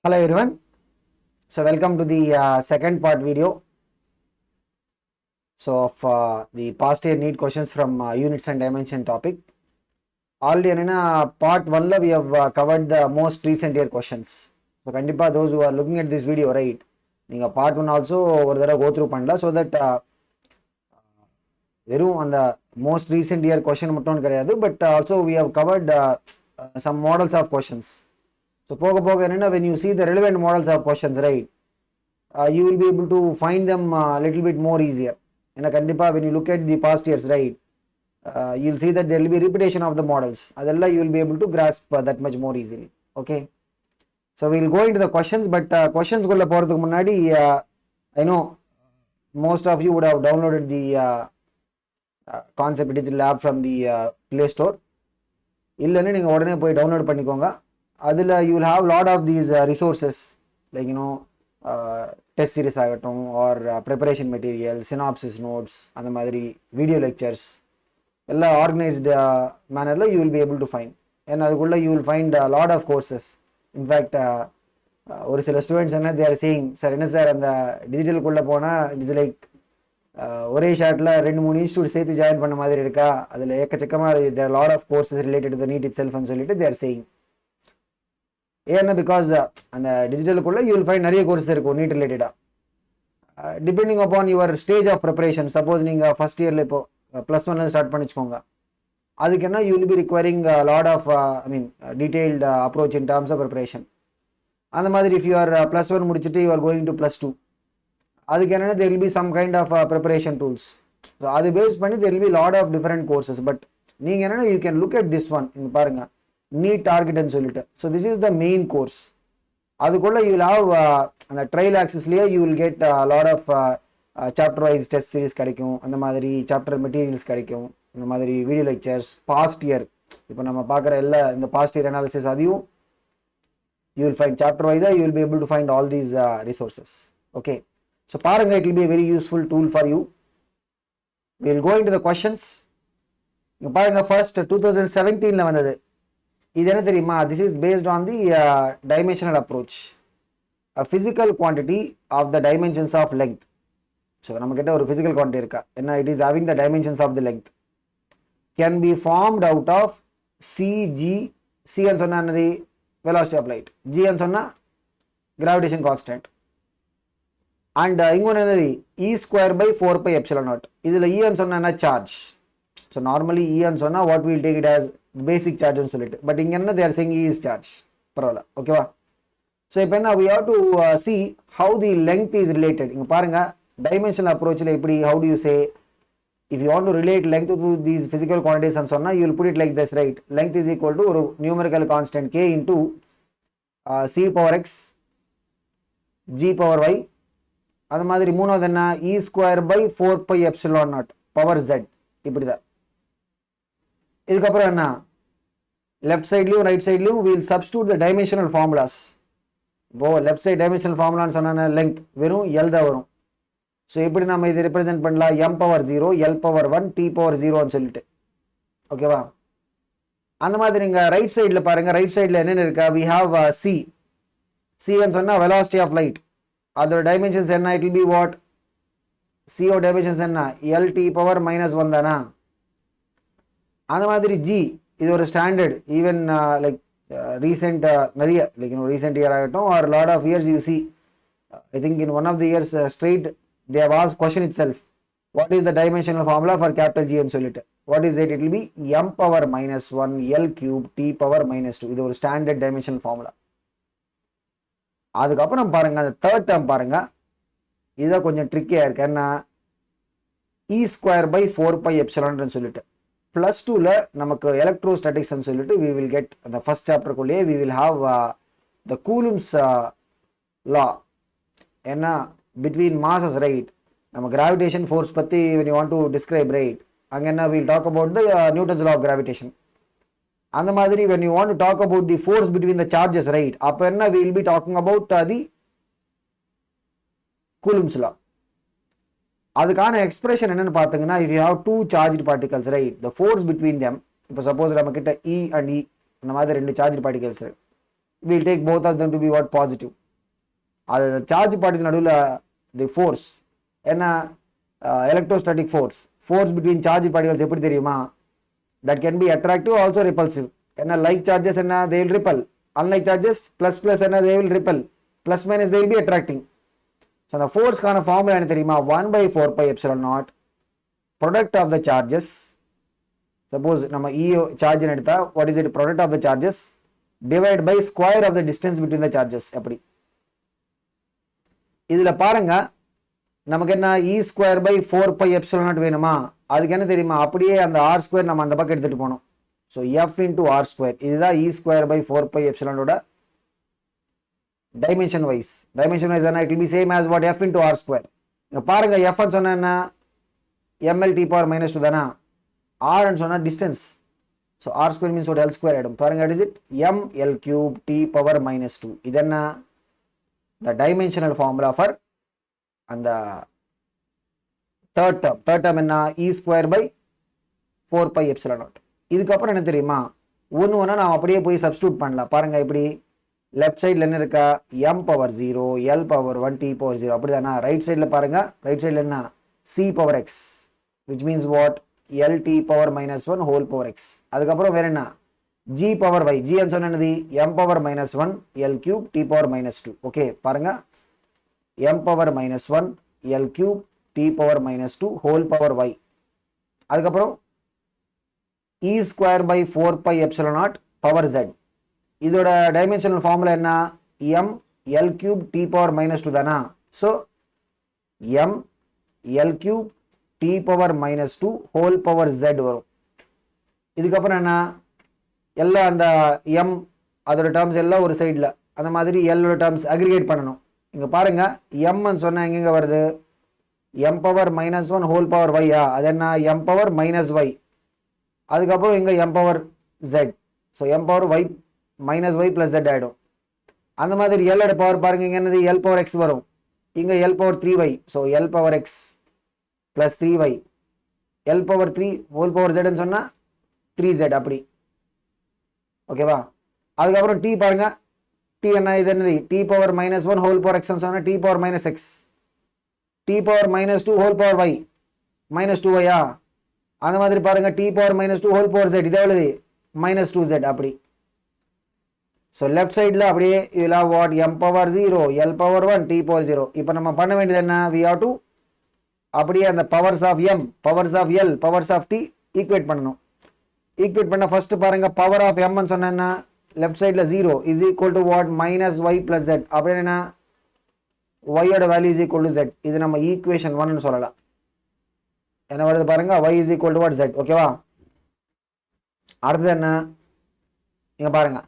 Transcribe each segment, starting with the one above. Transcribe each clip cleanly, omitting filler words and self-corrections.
Hello everyone. So welcome to the second part video. So of the past year NEET questions from units and dimension topic. Already in part 1 we have covered the most recent year questions. So kandipa those who are looking at this video, right, neenga part 1 also ஒரு தடவை go through பண்ணல so that வெறும் அந்த most recent year question மட்டும் கிடையாது, but also we have covered some models of questions. So போக போக என்னன்னா, when you see the relevant models of questions, right, you will be able to find them a little bit more easier. And kandipa when you look at the past years, right, you'll see that there will be repetition of the models. Adella you will be able to grasp that much more easily. Okay, so we'll go into the questions, but questions kulla போறதுக்கு முன்னாடி I know most of you would have downloaded the concept digital app from the play store. இல்லன்னு நீங்க உடனே போய் download பண்ணிக்கோங்க. அதில் you will have lot of these resources like test series ஆகட்டும் or preparation material, synopsis notes, அந்த மாதிரி video lectures எல்லாம் organized mannerல you will be able to find. and அதுக்குள்ள you will find a lot of courses. in fact ஒரு சில students என்ன they are saying, sir என்ன sir அந்த டிஜிட்டலுக்குள்ளே போனால் இட்ஸ் லைக் ஒரே ஷார்ட்டில் 2-3 இன்ஸ்டியூட் சேர்த்து ஜாயின் பண்ண மாதிரி இருக்கா, அதில் ஏக்கச்சக்கமாக there lot of courses related to the NEET it செல்ஃப்னு சொல்லிட்டு தேர் சேயிங். ஏன்னா பிகாஸ் அந்த டிஜிட்டலுக்குள்ளே யூ வில் ஃபைண்ட் நிறைய கோர்சஸ் இருக்கும் நீட் ரிலேட்டடாக. Depending upon your stage of preparation. Suppose நீங்கள் ஃபஸ்ட் இயரில் இப்போ +1 ஸ்டார்ட் பண்ணிச்சுக்கோங்க, அதுக்கு என்ன you will be requiring lot of detailed approach in terms of preparation. அந்த மாதிரி இஃப் யூ ஆர் +1 முடிச்சுட்டு யூ ஆர் கோயிங் டு +2, அதுக்கு என்னென்னா there will be some kind of preparation tools. So அது பேஸ் பண்ணி there will be lot of different courses. But நீங்கள் என்னென்னா you can look at this one. இங்கே பாருங்க, NEET டார்கெட்னு சொல்லிட்டு. So this is the main course. அதுக்குள்ளே you will have அந்த ட்ரையல் ஆக்சஸ்லேயே you will get lot of chapter wise test series கிடைக்கும், அந்த மாதிரி சாப்டர் மெட்டீரியல்ஸ் கிடைக்கும், இந்த மாதிரி வீடியோ லெக்சர்ஸ், பாஸ்ட் இயர் இப்போ நம்ம பார்க்குற எல்லா இந்த பாஸ்ட் இயர் அனாலிசிஸ் அதையும் you will find chapter wise. You will be able to find all these resources. Okay, so paranga, it will be a very useful tool for you. We will go into the questions. Paranga first 2017 la vandadu. Idu enna theriyuma, this is based on the dimensional approach. A physical quantity of the dimensions of length. So namakkitta oru physical quantity irukka, enna it is having the dimensions of the length, can be formed out of cg. C and sonna anadi velocity of light, g and sonna gravitation constant, and ingone e square by 4 pi epsilon naught. idhula e and sonna na charge. So normally e and sonna what we will take it as basic charge nu solittu, but inga enna they are saying e is charge. Paravala, okay va. So ipo enna we have to see how the length is related. inga parunga dimensional approach la eppadi, how do you say, if you want to relate length to these physical quantities and sonna, you will put it like this, right? Length is equal to a numerical constant k into c power x g power y. அது மாதிரி மூணாவது என்ன, e square by 4 pi epsilon naught power z. இப்படி தான். இதுக்கப்புறம் என்ன, left சைட்லையும் right சைட்லையும் we will substitute the dimensional formulas. இப்போ லெஃப்ட் சைட் டைமென்ஷனல் ஃபார்முலான்னு சொன்னா லெங்த் வெறும் எல் தான் வரும். ஸோ எப்படி நம்ம இதை ரெப்ரசென்ட் பண்ணலாம், m power 0, l power 1, t power 0ன்னு சொல்லிட்டு. ஓகேவா. அந்த மாதிரி நீங்கள் ரைட் சைடில் பாருங்கள், ரைட் சைடில் என்னென்ன இருக்கா, we have c. cன்னு சொன்னால் velocity of light. அதோட டைமென்ஷன்ஸ் என்ன, it will be what, c ஓட டைமென்ஷன்ஸ் என்ன, l t பவர் -1 தானா. அந்த மாதிரி g, இது ஒரு ஸ்டாண்டர்ட். ஈவன் லைக் ரீசெண்ட் நிறைய லைக் ரீசெண்ட் இயர் ஆகட்டும் or lot of years you see, I think in one of the years straight they have asked question itself, what is the dimensional formula for capital G and solid. What is it? It will be m power -1 l cube t power -2. இது ஒரு standard dimensional formula. அதுக்கப்புறம் பாருங்க அந்த third term பாருங்க, இதுதான் கொஞ்சம் ட்ரிக்கியா இருக்கு. என்ன, e square by 4 pi epsilon சொல்லிட்டு +2ல நமக்கு எலக்ட்ரோஸ்டாட்டிக்ஸ் சொல்லிட்டு we will get the first chapter குள்ளேயே we will have the Coulomb's law. என்ன, between masses, right, நம்ம gravitation force பத்தி when you want to describe, right, அங்க என்ன we will talk about the Newton's law of gravitation. அந்த மாதிரி when you want to talk about the force between the charges, right, அப்ப என்ன we will be talking about the Coulomb's law. அதுக்கான expression என்னன்னு பார்த்தீங்கன்னா, if you have two charged particles, right, the force between them, இப்போ suppose நம்ம கிட்ட e and e அந்த மாதிரி ரெண்டு சார்ஜ் பார்ட்டிகல்ஸ் இருக்கு, we'll take both of them to be what? Positive. அது சார்ஜ் பார்ட்டிக்கு நடுவில் தி ஃபோர்ஸ் என்ன, electrostatic force between charge particles எப்படி தெரியுமா? That can be attractive also repulsive. என்ன, லைக் சார்ஜஸ் என்ன, they will repel. Unlike charges plus plus என்ன, they will repel. Plus minus they will be attracting. So அந்த ஃபோர்ஸ்க்கான formula என்ன தெரியுமா? 1/4πε0 product of the charges. Suppose நம்ம e சார்ஜ்னு எடுத்தா what is it? Product of the charges divide by square of the distance between the charges. எப்படி இதுல பாருங்க, நமக்கு என்ன E²/4πε0 வேணுமா? அதுக்கு என்ன தெரியுமா? அப்படியே அந்த R² நம்ம அந்த பக்கம் எடுத்துட்டு போனோம். ஸோ F × R², இதுதான் E²/4πε0 டைமென்ஷன் வைஸ். என்ன, it will be same as what? F × R². இங்க பாருங்க, F ன்னு சொன்னா என்ன, ml(t⁻²) தானா? R ன்னு சொன்னா distance. So R² means what? L² ஆயிடும். பாருங்க, what is it? ml³ t⁻². இது என்ன? the dimensional formula for and the third term என்ன, E²/4πε0. இதுக்கப்புறம் என்ன தெரியுமா? ஒன்று நான் அப்படியே போய் சப்ஸ்டியூட் பண்ணலாம். பாருங்க, இப்படி லெஃப்ட் சைடில் என்ன இருக்கா? m⁻0 l⁻1 t⁻0 அப்படிதானா? ரைட் சைடில் பாருங்க, ரைட் சைடில் என்ன? c⁻x which means what? lt⁻−1 whole power x. அதுக்கப்புறம் வேற என்ன? g⁻y. g ன்னு சொன்னா என்னது? m⁻−1 l³ t⁻−2. ஓகே, பாருங்க, m⁻−1 l³ t⁻−2 whole power y. அதுக்கப்புறம் E²/4πε0 power z. இதோட டைமென்ஷனல் ஃபார்முலா என்ன? m l³ t⁻−2 தானா? So m l³ t⁻−2 whole power z வரும். இதுக்கப்புறம் என்ன? எல்லாம் அந்த m அதோட டேர்ம்ஸ் எல்லாம் ஒரு சைடில், அந்த மாதிரி எல்லோட டேர்ம்ஸ் அக்ரிகேட் பண்ணணும். இங்கே பாருங்க, m சொன்னால் எங்கெங்க வருது? m⁻−1 whole power y. அது என்ன? m⁻−y. அதுக்கப்புறம் இங்கே m⁻z. So m⁻y -y + z ஆகிடும். அந்த மாதிரி எல்லோட பவர் பாருங்க, இங்கே என்னது? l⁻x வரும். இங்கே l⁻3y. So l⁻x + 3y. l⁻3 whole power z சொன்னால் 3z. அப்படி ஓகேவா? அதுக்கப்புறம் t பாருங்க, t என்ன? இது என்னது? t⁻−1 whole power x சொன்னா t⁻−x. t⁻−2 whole power y -2y. அந்த மாதிரி பாருங்க, t⁻−2 whole power z. இது எவ்வளவு? -2z. அப்படி. ஸோ லெஃப்ட் சைடில் அப்படியே இதில் வாட்? m⁻0 l⁻1 t⁻0. இப்போ நம்ம பண்ண வேண்டியது என்ன? we have to அப்படியே அந்த powers of m, powers of l, powers of t equate பண்ணணும். ஈக்குவேட் பண்ண ஃபர்ஸ்ட் பாருங்க, பவர் ஆஃப் m ன்னு சொன்னா லெஃப்ட் சைடில் 0 is equal to what? -y + z. அப்படின்னா y ஓட value is equal to z. இது நம்ம ஈக்குவேஷன் 1 சொல்லலாம். என்ன வருது பாருங்க, y is equal to what? z. ஓகேவா? அடுத்தது என்ன? இங்க பாருங்க,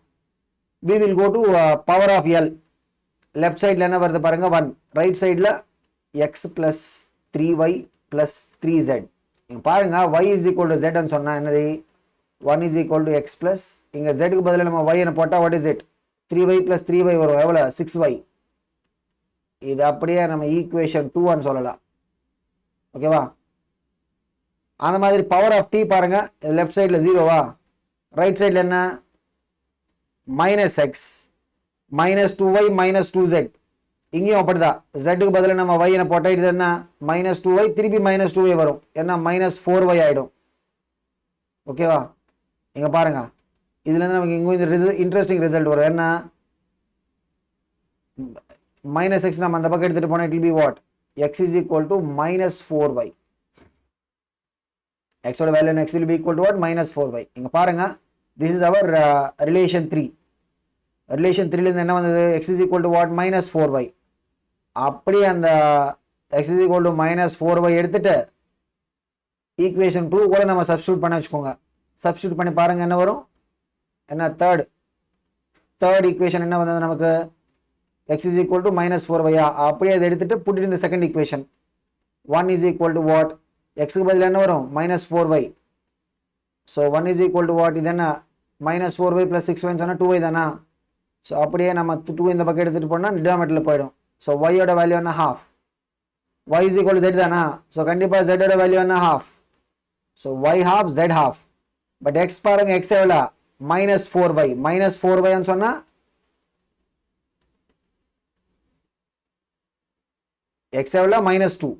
we will go to power of l. Left சைடில் என்ன வருது பாருங்க? 1. ரைட் சைடில் x + 3y + 3z. இங்க பாருங்க, y is equal to z ன்னு சொன்னா என்னது? 1 இஸ் ஈக்குவல் டு x + இங்க z க்கு பதிலாக நம்ம y ன்னு போட்டா what is it? 3y + 3y வரும். எவ்வளவு? 6y. இது அப்படியே நம்ம ஈக்குவேஷன் 2 ன்னு சொல்லலாம். ஓகேவா? அந்த மாதிரி பவர் ஆஃப் t பாருங்க, லெஃப்ட் சைடில் 0வா? ரைட் சைடில் என்ன? -x -2y -2z. இங்கேயும் அப்படிதான், z க்கு பதிலாக நம்ம y ன்னு போட்டா இது என்ன? -2y திருப்பி -2y வரும். என்ன? -4y ஆயிடும். ஓகேவா? இங்க பாருங்க, இதுல இருந்து நமக்கு இங்க இன்ட்ரெஸ்டிங் ரிசல்ட் வரும். என்ன? -x நம்ம அந்த பக்கம் எடுத்துட்டு போனா it will be what? x is equal to -4y. x ஓட value x will be equal to what? -4y. இங்க பாருங்க, this is our relation 3. relation 3 ல இருந்து என்ன வந்தது? x is equal to what? -4y. அப்படியே அந்த x is equal to -4y எடுத்துட்டு ஈக்குவேஷன் 2 கூட நம்ம சப்ஸ்டிட்யூட் பண்ண வச்சுக்கோங்க. சப்ஸ்டிட்யூட் பண்ணி பாருங்க என்ன வரும்? என்ன? தேர்ட் ஈக்குவேஷன் என்ன வந்தது நமக்கு? x is equal to -4y. அப்படியே அதை எடுத்துட்டு put it in the second equation. 1 is equal to what? x க்கு பதிலா என்ன வரும்? -4y. so 1 is equal to what? இது என்ன? -4y + 6y சொன்னா 2y தானா? ஸோ அப்படியே நம்ம 2 இந்த பக்கம் எடுத்துட்டு போனால் டினாமினேட்டரில் போயிடும். ஸோ y ஓட வேல்யூ என்ன? ½ y is equal to z தானா? ஸோ கண்டிப்பாக z ஓட வேல்யூ என்ன? ½ so y ½ z ½. But x பாருங்க, x எவ்வளோ? -4y. -4y சொன்னால் x எவ்வளோ -2,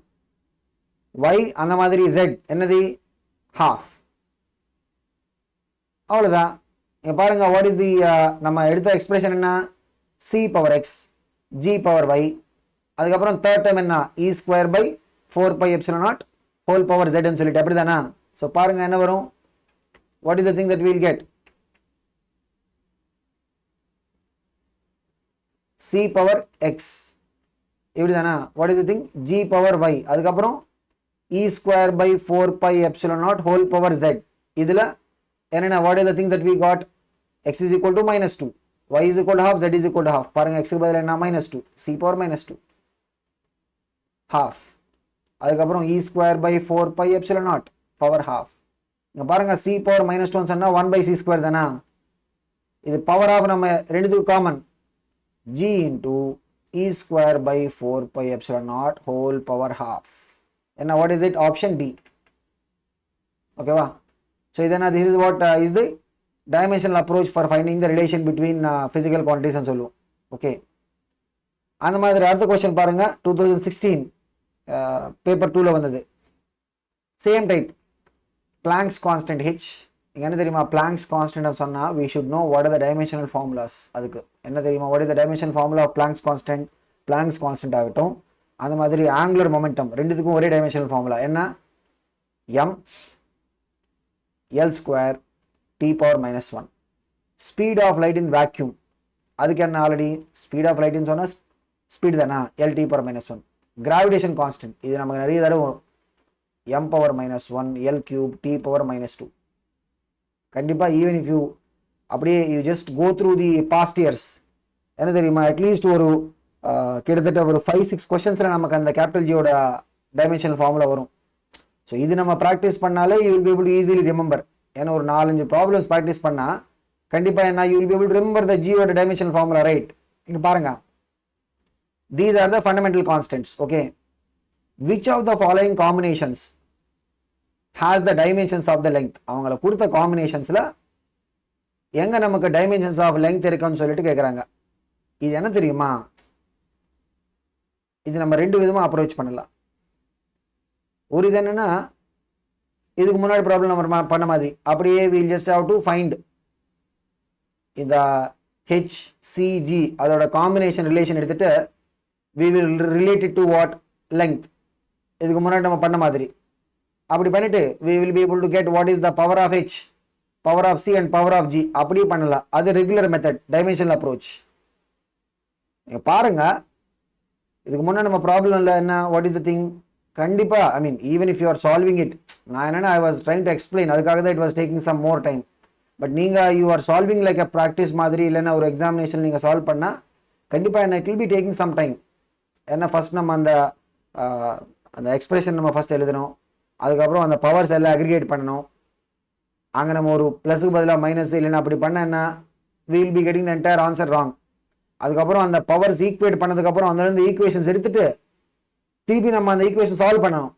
y அந்த மாதிரி z என்னது half. அவ்வளோதான். இங்கே பாருங்க, வாட் இஸ் தி நம்ம எடுத்த எக்ஸ்பிரஷன் என்ன, c power x g power y, அதுக்கப்புறம் தேர்ட் டைம் என்ன e square by 4 pi epsilon naught whole power z ன்னு சொல்லிட்டு அப்படி தானே. ஸோ பாருங்க என்ன வரும், what is the thing that we'll get, c power x இப்படி தானே, what is the thing g power y, அதுக்கப்புறம் e square by 4 pi epsilon naught whole power z. இதில் என்னென்ன, what is the thing that we God, x is equal to -2, y is equal to half, z is equal to half. பாருங்க x க்கு பதில் என்ன -2, c power -2 half, அதுக்கப்புறம் e square by 4 pi epsilon naught power half. இங்கே பாருங்க c power -2 சொன்னா 1/c square தானே, இது பவர் ஆஃப் நம்ம ரெண்டுத்துக்கு common, g into e square by 4 pi epsilon naught whole power half. என்ன, what is it, option D. ஓகேவா. So இதனா this is what is the dimensional approach for finding the relation between physical quantities ன்னு சொல்லுவோம். Okay, அந்த மாதிரி அடுத்த question பாருங்க, 2016 paper 2ல வந்தது, same type, Planck's constant h. இங்கே என்ன தெரியுமா, Planck's constant சொன்னா we should know what are the dimensional formulas. அதுக்கு என்ன தெரியுமா, what is the dimensional formula of Planck's constant. Planck's constant ஆகட்டும், அந்த மாதிரி angular momentum ரெண்டுத்துக்கும் ஒரே dimensional formula என்ன, m l square t power -1. speed of light in vacuum, அதுக்கு என்ன, ஆல்ரெடி speed of light சொன்னா ஸ்பீட் தானா, l t power -1. gravitation constant இது நமக்கு நிறைய தடவை m power -1 l cube t power -2. கண்டிப்பா ஈவன் இஃப் யூ அப்படியே you just go through the past years, என்ன தெரியுமா, அட்லீஸ்ட் ஒரு கிட்டத்தட்ட ஒரு 5-6 கொஸ்டின்ஸில் நமக்கு அந்த கேபிட்டல் ஜியோட டைமென்ஷனல் ஃபார்முலா வரும். ஸோ இது நம்ம ப்ராக்டிஸ் பண்ணாலே you will be able to easily remember. ஏன்னா ஒரு 4-5 ப்ராப்ளம்ஸ் ப்ராக்டிஸ் பண்ணால் கண்டிப்பாக என்ன, you will be able to remember the ஜியோட டைமென்ஷனல் ஃபார்முலா, ரைட். இங்கே பாருங்க, these are the fundamental constants. Okay, which of the following combinations has the dimensions of the length. அவங்கள கொடுத்த காம்பினேஷன்ஸ்ல எங்க நமக்கு dimensions of length இருக்குன்னு சொல்லிட்டு கேக்குறாங்க. இது என்ன தெரியுமா, இது நம்ம ரெண்டு விதமா அப்ரோச் பண்ணலாம். ஒரு இது என்னன்னா, இதுக்கு முன்னாடி ப்ராப்ளம் நம்ம பண்ண மாதிரி அப்படியே we'll just have to find இந்த h c g அதோட காம்பினேஷன் ரிலேஷன் எடுத்துட்டு we will relate it to what, length. இதுக்கு முன்னாடி நம்ம பண்ண மாதிரி அப்படி பண்ணிட்டு we will be able to get what is the power of h, power of c and power of g. அப்படி பண்ணலாம், அது ரெகுலர் மெத்தட், டைமென்ஷனல் அப்ரோச். பாருங்க, இதுக்கு முன்னாடி நம்ம ப்ராப்ளம்ல என்ன, what is the thing, கண்டிப்பா I mean even if you are solving it, நான் என்னன்னா I was trying to explain, அதுக்காக தான் it was taking some more time. But நீங்க you are solving like a practice மாதிரி, இல்லைன்னா ஒரு எக்ஸாமினேஷன் நீங்க சால்வ் பண்ணா கண்டிப்பா என்ன it will be taking some time. ஏன்னா ஃபர்ஸ்ட் நம்ம அந்த எக்ஸ்பிரஷன் நம்ம ஃபர்ஸ்ட் எழுதணும், அதுக்கப்புறம் அந்த பவர்ஸ் எல்லாம் அக்ரிகேட் பண்ணணும், அங்கே நம்ம ஒரு ப்ளஸுக்கு பதிலாக மைனஸ் இல்லைன்னா அப்படி பண்ணேன்னா we will be getting the entire answer wrong. அதுக்கப்புறம் அந்த பவர்ஸ் ஈக்குவேட் பண்ணதுக்கப்புறம் அதுலேருந்து ஈக்குவேஷன்ஸ் எடுத்துட்டு திருப்பி நம்ம அந்த ஈக்குவேஷன் சால்வ் பண்ணணும்.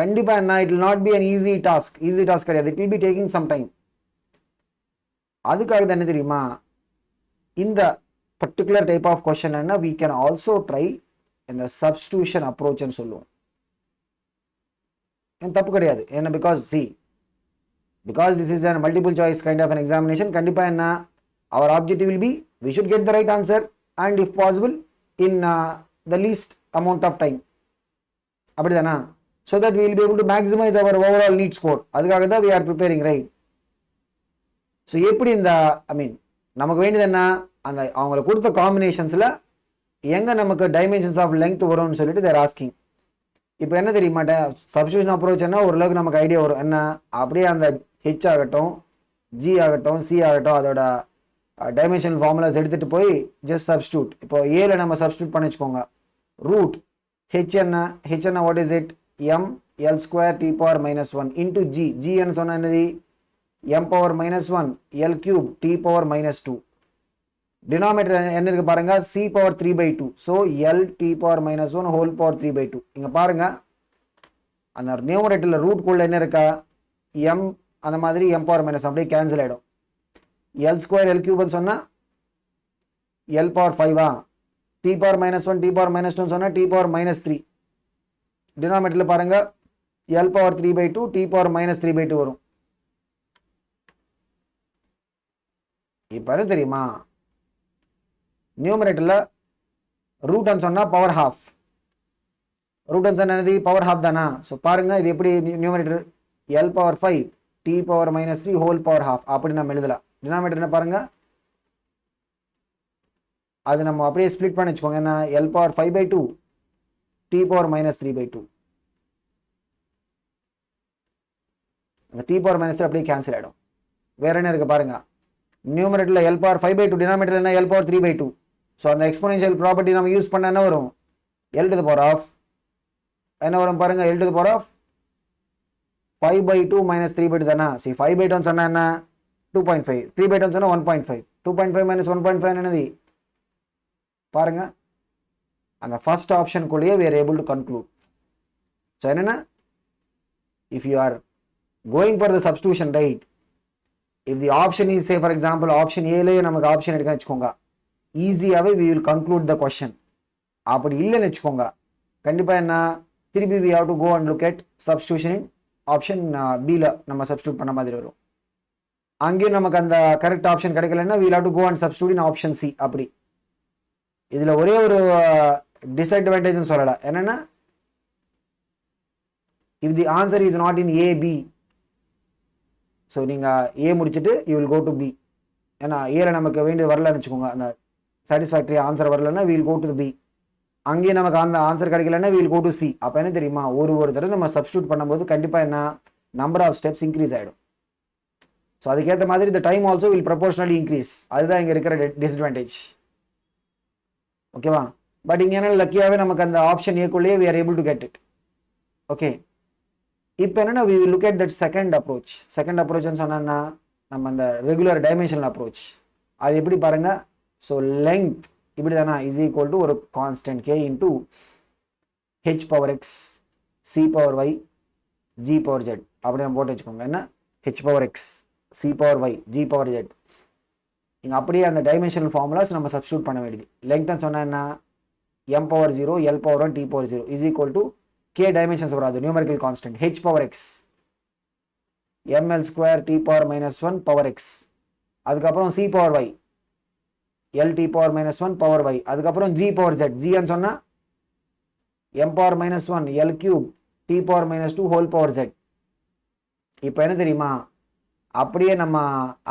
கண்டிப்பாக என்ன, it will not be an easy task கிடையாது, it will be taking some time. அதுக்காக தான் என்ன தெரியுமா, இந்த பர்டிகுலர் டைப் ஆஃப் கொஸ்டின் என்ன, we can also try இந்த சப்ஸ்டியூஷன் அப்ரோச்னு சொல்லுவோம். தப்பு கிடையாது, ஏன்னா because this is a multiple choice kind of an examination, கண்டிப்பா என்ன, our objective will be we should get the right answer and if possible in the least amount of time, அப்படிதானா, so that we will be able to maximize our overall neat score. அதுக்காக தான் we are preparing, right. so எப்படி இந்த ஐ மீன் நமக்கு வேண்டியது என்ன, அந்த அவங்களை கொடுத்த காம்பினேஷன்ஸ்ல எங்க நமக்கு டைமென்ஷன்ஸ் ஆஃப் லெங்த் வரும்னு சொல்லிட்டு தேர் ஆஸ்கிங். இப்போ என்ன தெரியுமா, சப்ஸ்டியூஷன் அப்ரோச் என்ன ஓரளவுக்கு நமக்கு ஐடியா வரும். என்ன, அப்படியே அந்த ஹெச் ஆகட்டும், ஜி ஆகட்டும், சி ஆகட்டும், அதோட டைமென்ஷனல் ஃபார்முலாஸ் எடுத்துட்டு போய் ஜஸ்ட் சப்ஸ்டியூட். இப்போ ஏல நம்ம சப்ஸ்டியூட் பண்ணி வச்சுக்கோங்க, ரூட் ஹெச் என்ன what is it, M L square T power -1 into G. ஜின்னு சொன்ன என்னது, M power -1 L cube T power -2. Denominator என்ன இருக்கு பாருங்க, c பவர் 3/2. ஸோ L T power -1 whole power 3/2. இங்க பாருங்க அந்த நியூமரேட்டர்ல ரூட் குள்ள என்ன இருக்கா, m அந்த மாதிரி m பவர் -, அப்படியே கேன்சல் ஆயிடும். எல் ஸ்கொயர் எல் கியூப்னு சொன்னா எல் பவர் 5ஆ, t power minus 1 t power minus 2 சொன்னா t power minus 3. டினாமினேட்டர்ல பாருங்க l power 3 by 2 t power minus 3 by 2 வரும். இப்போ என்ன தெரியுமா, நியூமரேட்டர்ல ரூட் சொன்னா பவர் ஹாஃப், ரூட் என்னது பவர் ஹாஃப் தானா. ஸோ பாருங்க இது எப்படி numerator l power 5 t power minus 3 whole power half அப்படி நம்ம எழுதலாம். டினாமினேட்டர் என்ன பாருங்க, அது நம்ம அப்படியே ஸ்ப்ளிட் பண்ணி வச்சுக்கோங்க. என்ன l power 5 by 2 t power minus 3 by 2. அந்த t power minus 3 அப்படியே கேன்சல் ஆகிடும். வேற என்ன இருக்கு பாருங்க, நியூமரேட்டர்ல l power 5 by 2, டினாமினேட்டர்ல என்ன l power 3 by 2. ஸோ அந்த எக்ஸ்போனென்ஷியல் ப்ராப்பர்ட்டி நம்ம யூஸ் பண்ண என்ன வரும், l to the power of என்ன வரும் பாருங்க, l to the power of 5 by 2 minus 3 by 2 தானா. சரி 5 by 2 சொன்னா என்ன 2.5, 3 by 2 சொன்னா 1.5, 2.5 minus 1.5 என்னது பாருங்க. அந்த ஃபர்ஸ்ட் ஆப்ஷனுக்குள்ளேயே we are able to conclude. So என்னன்னா, if you are going for the substitution, right, if the option is say for example option A நமக்கு ஆப்ஷன் எடுக்கன்னு வச்சுக்கோங்க, ஈஸியாகவே we will conclude the question. அப்படி இல்லைன்னு வச்சுக்கோங்க, கண்டிப்பா என்ன திருப்பி we have to go and look at substitution in option Bல நம்ம சப்ஸ்டியூட் பண்ண மாதிரி வரும். அங்கேயும் நமக்கு அந்த கரெக்ட் ஆப்ஷன் கிடைக்கலன்னா we will have to go and substitute in option C. அப்படி இதுல ஒரே ஒரு டிஸ்அட்வான்டேஜ் சொல்லலாம், என்னன்னா if the answer is not in A B, so நீங்க A முடிச்சுட்டு you will go to B. ஏன்னா ஏல நமக்கு வேண்டியது வரலன்னு வச்சுக்கோங்க, அந்த சாட்டிஸ்ஃபேக்டரி ஆன்சர் வரலன்னா we will go to the B. அங்கேயும் நமக்கு அந்த ஆன்சர் கிடைக்கலன்னா we will go to C. அப்போ என்ன தெரியுமா, ஒரு தடவை நம்ம சப்ஸ்டியூட் பண்ணும்போது கண்டிப்பா என்ன நம்பர் ஆஃப் ஸ்டெப்ஸ் இன்க்ரீஸ் ஆகிடும். ஸோ அதுக்கேற்ற மாதிரி இந்த டைம் ஆல்சோ வில் ப்ரொபோர்ஷனலி இன்க்ரீஸ். அதுதான் இங்கே இருக்கிற டிஸ்அட்வான்டேஜ். ஓகேவா. பட் இங்கே என்ன லக்கியாகவே நமக்கு அந்த ஆப்ஷன் ஏக்குள்ளேயே we are able to get it. ஓகே, இப்போ என்னன்னா we will look at that second approach. Second அப்ரோச்னு சொன்னா நம்ம அந்த ரெகுலர் டைமென்ஷனல் அப்ரோச். அது எப்படி பாருங்க, ஸோ லெங்த் இப்படி தானா இஸ் ஈக்குவல் டு ஒரு constant k into h power x c power y g power z அப்படி நம்ம போட்டு வச்சுக்கோங்க. என்ன h power x c power y g power z. இங்கே அப்படியே அந்த டைமென்ஷனல் ஃபார்முலாஸ் நம்ம சப்ஸ்டியூட் பண்ண வேண்டியது. லெங்க்த்னு சொன்னா என்ன m power 0 l power 1 t power 0 is equal to k dimensions வராது, numerical constant h power x ml square t power minus 1 power x, அதுக்கப்புறம் c power y l t power minus 1 power y, அதுக்கப்புறம் g power z. g ன்னு சொன்னா m power minus 1 l cube t power minus 2 whole power z. இப்போ என்ன தெரியுமா, அப்படியே நம்ம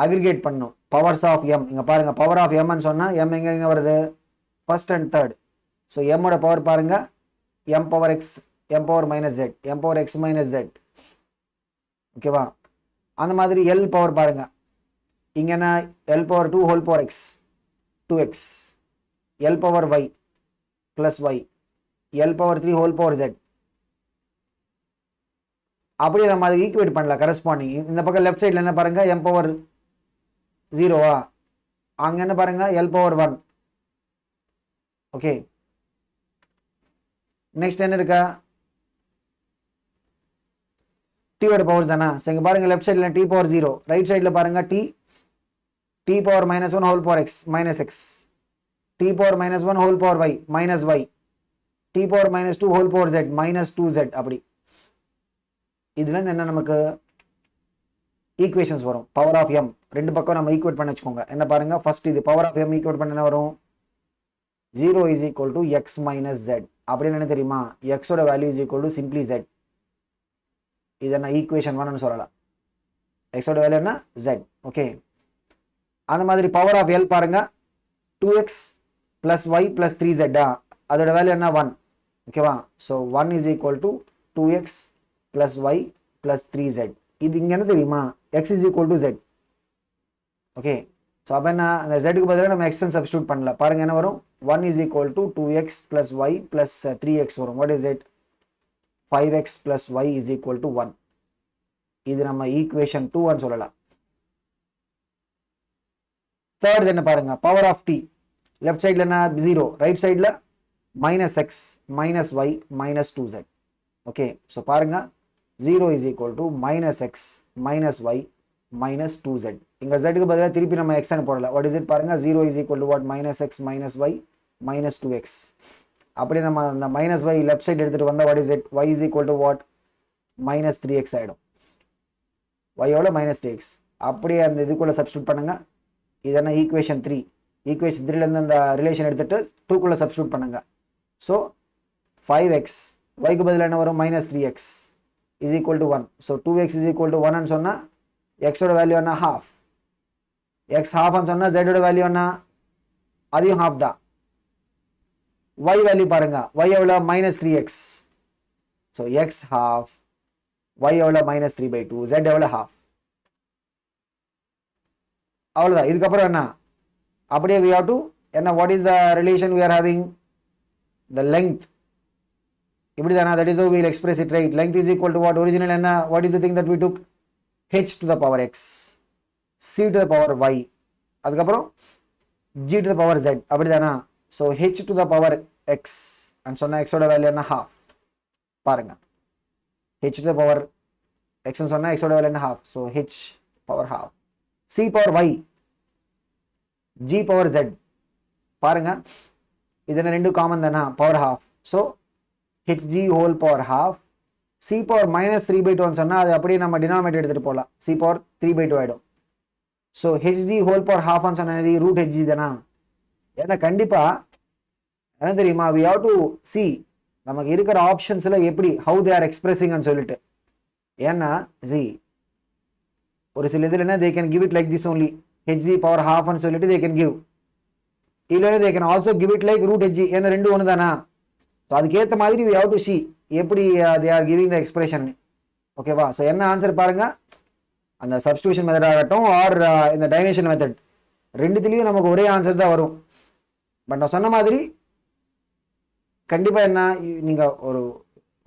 aggregate பண்ணணும் பவர்ஸ் ஆஃப் m. இங்க பாருங்க பவர் ஆஃப் m ன்னு சொன்னா m எங்க வருது, first and third. So m ஓட பவர் பாருங்க m power x m power minus z m power x minus z. ஓகேவா. அந்த மாதிரி l பவர் பாருங்க, இங்க என்ன l power 2 whole power x 2x, l power y plus y, l power 3 whole power z. அப்படியே நம்ம அதை ஈக்குவேட் பண்ணலாம் கரஸ்பாண்டிங். இந்த பக்கம் லெஃப்ட் சைடில் என்ன பாருங்க m பவர் 0வா, அங்க என்ன பாருங்க l பவர் 1. ஓகே, நெக்ஸ்ட் என்ன இருக்கா, t ஓட பவர் தானா. இங்க பாருங்க லெஃப்ட் சைடில் t பவர் 0, ரைட் சைடில் பாருங்க t power minus 1 whole power x minus x, t power minus 1 whole power y minus y, t power minus 2 whole power z minus 2z. அப்படி இதுல என்ன நமக்கு ஈக்குவேஷன்ஸ் வரும். பவர் ஆஃப் m ரெண்டு பக்கம் நம்ம ஈக்குவேட் பண்ண வச்சுக்கோங்க. என்ன பாருங்க, ஃபர்ஸ்ட் இது பவர் ஆஃப் m ஈக்குவேட் பண்ண என்ன வரும், 0 is equal to x minus z. அப்படின்னு என்ன தெரியுமா, x ஓட value is equal to simply z. இது என்ன ஈக்குவேஷன் 1 சொல்லலாம். x ஓட வேல்யூ என்ன z. ஓகே, அந்த மாதிரி பவர் ஆஃப் l பாருங்க 2x plus y plus 3z, அதோட வேல்யூ என்ன 1. ஓகேவா. So 1 is equal to 2x plus y plus 3z. இது இங்க என்ன தெரியுமா, x is equal to z. Okay, so அப்போ என்ன அந்த z-க்கு பதிலாக நம்ம x சப்ஸ்டியூட் பண்ணல. பாருங்க என்ன வரும், 1 is equal to 2x plus y plus 3x வரும். What is it, 5x plus y is equal to 1. இது நம்ம ஈக்குவேஷன் 2 சொல்லலாம். தேர்ட் என்ன பாருங்க, பவர் ஆஃப் t லெஃப்ட் சைடில் என்ன 0, ரைட் சைடில் minus x minus y minus 2z. Okay, so பாருங்க 0 is equal to minus x minus y minus 2z. இங்கே z க்கு பதிலாக திருப்பி நம்ம x போடல. வாட் இஸ் இட் பாருங்க, 0 is equal to what, minus x minus y minus 2x. அப்படியே நம்ம அந்த மைனஸ் y லெஃப்ட் சைடு எடுத்துட்டு வந்தா what is it, y is equal to what, minus 3x ஆயிடும். y எவ்வளோ minus 3x. அப்படியே அந்த இதுக்குள்ள சப்ஸ்டியூட் பண்ணுங்க. இதென்ன ஈக்குவேஷன் 3. ஈக்குவேஷன் 3லேருந்து அந்த ரிலேஷன் எடுத்துட்டு 2க்குள்ள சப்ஸ்டியூட் பண்ணுங்க. ஸோ 5x, yக்கு பதில் என்ன வரும், minus 3x is equal to 1. So 2x is equal to 1 சொன்னா xோட வேல்யூ என்ன, half. x half சொன்னா z ஓட வேல்யூ என்ன, அதையும் half தான். y வேல்யூ பாருங்க, y எவ்வளோ, minus 3x. So x half, y எவ்வளோ minus 3/2, z எவ்வளோ half. அவ்வளோதான். இதுக்கப்புறம் என்ன, அப்படியே we have to என்ன, what is the relation we are having, the length. இப்படி தானா, that is how we will express it, right? Length is equal to what, original என்ன, what is the thing that we took, h to the power x, c to the power y, அதுக்கப்புறம் g to the power z, அப்படி தானா. so h to the power x and சொன்னா x ஓட value என்ன, half. பாருங்க, h to the power x ன்னு சொன்னா x ஓட வேல்யூ என்ன, half. so h power half, c power y, g power z. பாருங்க, இது ரெண்டு காமன் தானா, power half. so hg whole power half, c power minus 3/2 சொன்னா அது அப்படியே நம்ம டினாமினேட்டர் எடுத்துட்டு போலாம், c power 3/2 ஆயிடும். so hg whole power half சொன்னது root hg தானா. ஏன்னா கண்டிப்பா என்ன தெரியுமா, we have to see நமக்கு இருக்கிற ஆப்ஷன்ஸ்ல எப்படி how they are expressing ன்னு சொல்லிட்டு. ஏன்னா see ஒரு சில இதுல என்ன, they can give it like this only, hg power half ன்னு சொல்லிட்டு they can give. இல்ல they can also give it like root hg, ஏன்னா ரெண்டு ஒன்று தானா. ஸோ அதுக்கேற்ற மாதிரி we have to see எப்படி they are giving the expression. ஓகேவா. ஸோ என்ன ஆன்சர் பாருங்க, அந்த சப்ஸ்டியூஷன் மெத்தட் ஆகட்டும் ஆர் இந்த டைமென்ஷன் மெத்தட், ரெண்டுத்துலேயும் நமக்கு ஒரே ஆன்சர் தான் வரும். பட் நான் சொன்ன மாதிரி கண்டிப்பாக என்ன, நீங்கள்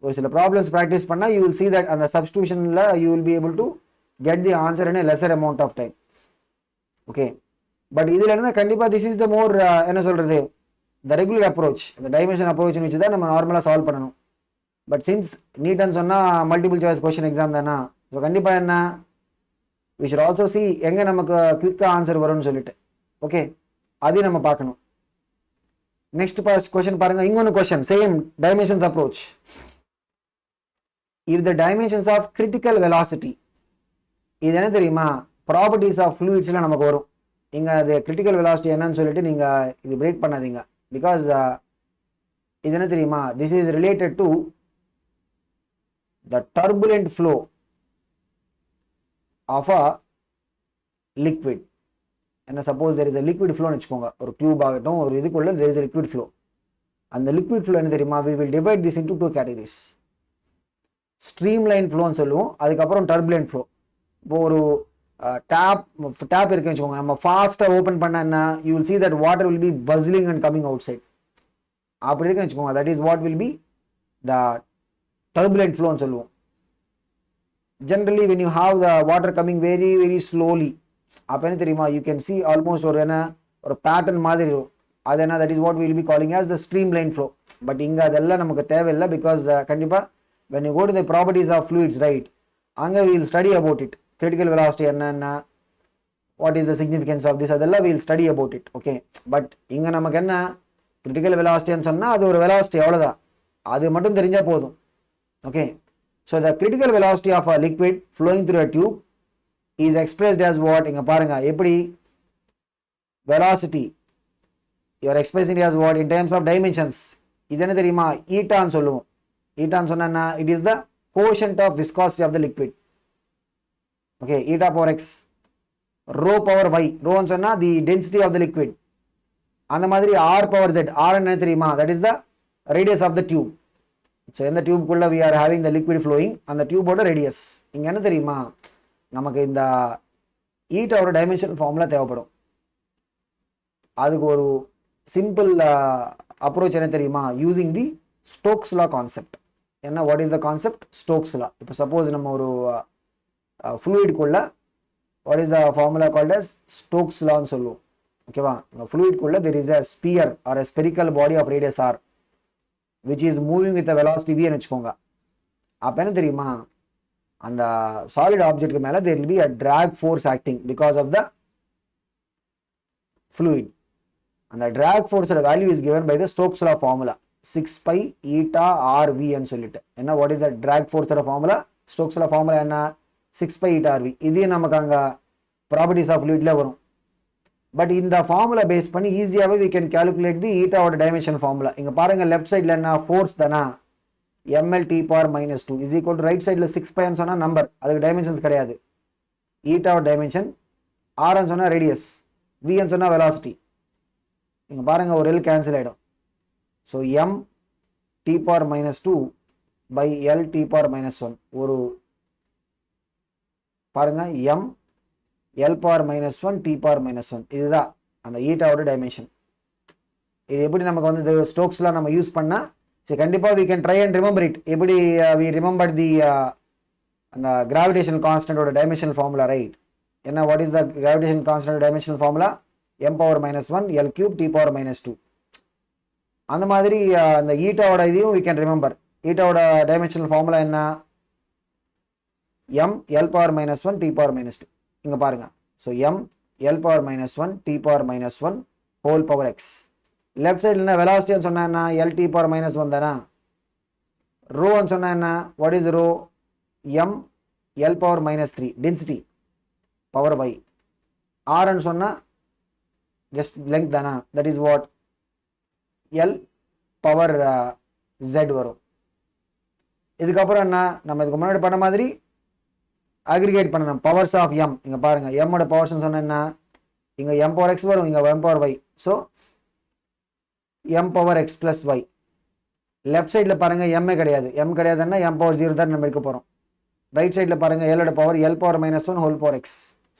ஒரு சில ப்ராப்ளம்ஸ் ப்ராக்டிஸ் பண்ணால் யூ வில் see that அந்த சப்ஸ்டியூஷனில் you will be able to get the answer in a lesser amount of time. Okay. But இதில் என்ன, கண்டிப்பாக திஸ் இஸ் த மோர் என்ன சொல்கிறது, த ரெகுலர் அப்ரோச், இந்த டைமென்ஷன் அப்ரோச் வச்சு தான் நம்ம நார்மலாக சால்வ் பண்ணணும். பட் சின்ஸ் நீட்னு சொன்னால் மல்டிபிள் சாய்ஸ் கொஸ்டின் எக்ஸாம் தானே, ஸோ கண்டிப்பாக என்ன, வி ஷுட் ஆல்சோ சி எங்கே நமக்கு குவிக்காக ஆன்சர் வரும்னு சொல்லிட்டு. ஓகே, அதையும் நம்ம பார்க்கணும். நெக்ஸ்ட் கொஸ்டின் பாருங்க, இன்னொன்று question, same dimensions approach. If the dimensions of critical velocity, இது என்ன தெரியுமா, ப்ராப்பர்ட்டிஸ் ஆஃப் ஃப்ளூயிட்ஸில் நமக்கு வரும். இங்கே அது கிரிட்டிக்கல் வெலாசிட்டி என்னன்னு சொல்லிட்டு நீங்கள் இது பிரேக் பண்ணாதீங்க. பிகாஸ் இது என்ன தெரியுமா, this is related to the turbulent flow of a liquid. என்ன, suppose there is a liquid ஃப்ளோன்னு வச்சுக்கோங்க, ஒரு டியூப் ஆகட்டும், ஒரு இதுக்குள்ள there is a liquid flow. அந்த லிக்விட் ஃப்ளோ என்ன தெரியுமா, we will divide this into two categories. Streamline ஃப்ளோன்னு சொல்லுவோம், அதுக்கப்புறம் டர்புலண்ட் ஃப்ளோ. இப்போ ஒரு டேப் இருக்குன்னு வச்சுக்கோங்க, நம்ம ஃபாஸ்ட்டாக ஓப்பன் பண்ணா you will see that water will be buzzing and coming outside. அப்படி இருக்குன்னு வச்சுக்கோங்க, that is what will be the turbulent flow ன்னு சொல்லுவோம். Generally when you have the water coming very very slowly, அப்போ என்ன தெரியுமா, you can see almost ஒரு pattern மாதிரி இருக்கும். அது என்ன, that is what we will be calling as the streamline flow. But இங்கே அதெல்லாம் நமக்கு தேவையில்லை. பிகாஸ் கண்டிப்பாக when you go to the properties of fluids, right, அங்கே we will study about it. critical velocity என்னன்னா, what is the significance of this, அதெல்லாம் we will study about it. okay, but இங்கே நமக்கு என்ன, critical velocity ன்னு சொன்னால் அது ஒரு velocity அவ்வளோதான், அது மட்டும் தெரிஞ்சால் போதும். okay, so the critical velocity of a liquid flowing through a tube is expressed as what, இங்கே பாருங்க எப்படி velocity you are expressing it as what in terms of dimensions. இது என்ன தெரியுமா, ஈட்டான்னு சொல்லுவோம். ஈட்டான்னு சொன்னா it is the quotient of viscosity of the liquid. okay, eta power x, rho power y, rho ன்னு சொன்னா the density of the liquid. அந்த மாதிரி r power z, r என்ன தெரியுமா, that is the radius of the tube. so இந்த tube குள்ள we are having the liquid flowing, அந்த டியூபோட radius. இங்க என்ன தெரியுமா, நமக்கு இந்த ஈட்டாவோட டைமென்ஷன் ஃபார்முலா தேவைப்படும். அதுக்கு ஒரு சிம்பிள் அப்ரோச் என்ன தெரியுமா, using the Stokes law concept. என்ன, what is the concept, Stokes law. இப்போ சப்போஸ் நம்ம ஒரு ஃப்ளூயிட்குள்ள what is the formula called as Stokes லான்னு சொல்லுவோம். ஓகேவா, ஃப்ளூயிட்குள்ள there is a sphere or a spherical body of radius R which is moving with velocity v ன்னு வச்சுக்கோங்க. அப்போ என்ன தெரியுமா, அந்த சாலிட் ஆப்ஜெக்ட்க்கு மேலே there will be a drag force acting because of the fluid. அந்த drag force value is given by the Stokes law formula 6 pi eta rv ன்னு சொல்லிட்டு என்ன what is the drag force formula Stokes law formula என்ன 6 pi eta rv இது நமக்கு அங்க properties of fluidல வரும் but இந்த ஃபார்முலா பேஸ் பண்ணி ஈஸியாவே we can calculate the eta ஓட டைமென்ஷன் ஃபார்முலா இங்க பாருங்க லெஃப்ட் சைடுல என்ன ஃபோர்ஸ் தானா ml t power minus 2 is equal to right சைடுல 6 pi ன்னு சொன்னா நம்பர் அதுக்கு டைமென்ஷன்ஸ் கிடையாது eta ஓட டைமென்ஷன் r ன்னு சொன்னா ரேடியஸ் v ன்னு சொன்னா வெலாசிட்டி இங்க பாருங்க ஒரு l கேன்சல் ஆயிடும் so m t power minus 2 by l t power minus 1 ஒரு பாருங்க m l power minus 1 t power minus 1 இதுதான் அந்த eta ஓட டைமென்ஷன் இது எப்படி நமக்கு வந்து ஸ்டோக்ஸ்ல நம்ம யூஸ் பண்ணா சரி கண்டிப்பா we can try and remember it எப்படி we remember the அந்த gravitational constant ஓட டைமென்ஷனல் ஃபார்முலா ரைட் என்ன what is the gravitational constant dimensional formula m power minus 1 l cube t power minus 2 அந்த மாதிரி அந்த eta ஓட இதையும் we can remember eta ஓட டைமென்ஷனல் ஃபார்முலா என்ன m l power minus 1 t power minus 2 இங்க பாருங்க so m l power minus 1 t power minus 1 whole power x left சைடுல என்ன velocity ன்னு சொன்னா என்ன l t power minus 1 தானா rho ன்னு சொன்னா என்ன what is rho m l power minus 3 density power y r ன்னு சொன்னா just length தானா that is what l power z வரும் இதுக்கு அப்புறம் என்ன நம்ம இதுக்கு முன்னாடி பண்ண மாதிரி aggregate பண்ணணும் powers of m இங்க பாருங்க m ஓட powers ன்னு சொன்னா என்ன இங்க m power x வரும் இங்க m power y so m power x plus y left சைடுல பாருங்க m கிடையாது m கிடையாதுன்னா m power 0 தான் நம்ம எடுக்க போறோம் ரைட் சைடுல பாருங்க l ஓட power l power minus 1 whole power x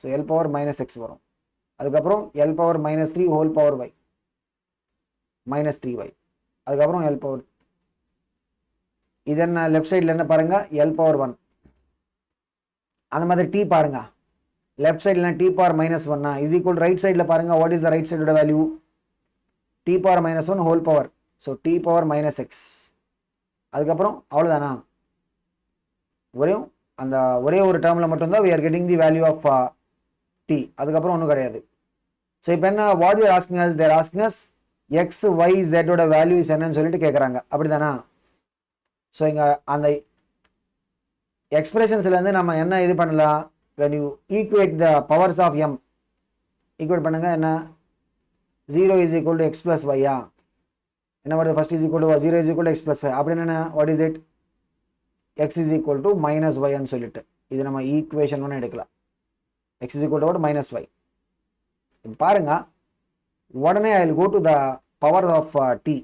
so l power minus x வரும் அதுக்கு அப்புறம் l power minus 3 whole power y minus 3y அதுக்கு அப்புறம் l power இது என்ன லெஃப்ட் சைடுல என்ன பாருங்க l power 1 அந்த மாதிரி t பாருங்க லெஃப்ட் சைடுல t power minus 1 is equal to right சைடுல பாருங்க what is the right side ஓட value t power minus 1 whole power so t power minus x அதுக்கு அப்புறம் அவ்வளவுதானா ஒரே ஒரு டேர்ம்ல மட்டும் தான் we are getting the value of t அதுக்கு அப்புறம் ஒண்ணும் கிடையாது so இப்போ என்ன what we are asking us they are asking us x y z ஓட values என்னன்னு சொல்லிட்டு கேக்குறாங்க அப்படிதானா so இங்க அந்த எக்ஸ்பிரஷன்ஸ்ல இருந்து நம்ம என்ன இது பண்ணலாம் when you equate the powers of m equate பண்ணுங்க என்ன 0 is equal to x plus y என்ன வருது first is equal to 0 is equal to x plus y அப்படினா என்ன what is it x is equal to minus y ன்னு சொல்லிட்டு இது நம்ம ஈக்குவேஷன் 1 எடுக்கலாம் x is equal to what minus y இப்போ பாருங்க உடனே I will go to the power of t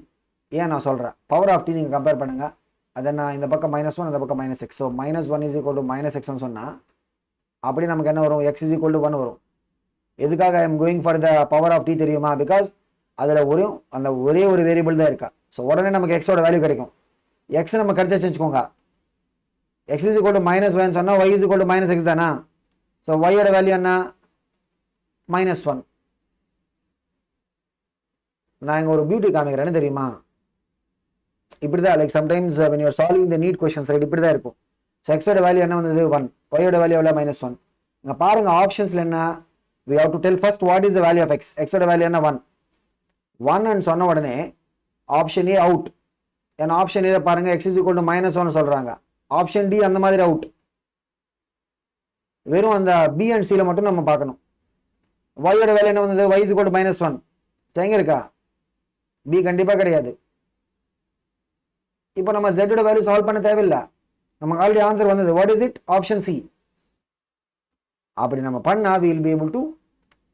ஏன் நான் சொல்றேன் power of t நீங்க கம்பேர் பண்ணுங்க அத நான் இந்த பக்கம் -1 அந்த பக்கம் -x so -1 is equal to -x ன்னு சொன்னா அப்படி நமக்கு என்ன வரும் x is equal to 1 வரும் எதுக்காக I am going for the power of t தெரியுமா because அதுல ஒரே ஒரு வேரியபிள் தான் இருக்கா so உடனே நமக்கு x ஓட வேல்யூ கிடைக்கும் x நம்ம கரெக்ட்டா செஞ்சுக்கோங்க x is equal to -y ன்னு சொன்னா y is equal to -x தானா so y ஓட வேல்யூ என்ன -1 நான் இங்க ஒரு பியூட்டி காமிக்கிறேன்னு தெரியுமா இப்படிதான் like sometimes when you are solving the neat questions right இப்படிதான் இருக்கும் so x ஓட வேல்யூ என்ன வந்தது 1 y ஓட வேல்யூ எவ்வளவு -1 இங்க பாருங்க ஆப்ஷன்ஸ்ல என்ன we have to tell first what is the value of x x ஓட வேல்யூ என்ன 1 ன்னு சொன்ன உடனே ஆப்ஷன் A அவுட் ஏன்னா ஆப்ஷன் A பாருங்க x is equal to -1 சொல்றாங்க ஆப்ஷன் D அந்த மாதிரி அவுட் வெறும் அந்த B and C ல மட்டும் நம்ம பார்க்கணும் y ஓட வேல்யூ என்ன வந்தது y is equal to -1 எங்க இருக்கா B கண்டிப்பா கிடையாது இப்போ நம்ம z ஓட வேல்யூ சால்வ் பண்ண தேவையில்ல நமக்கு ஆல்ரெடி ஆன்சர் வந்தது what is it option C அப்படி நம்ம பண்ணா we will be able to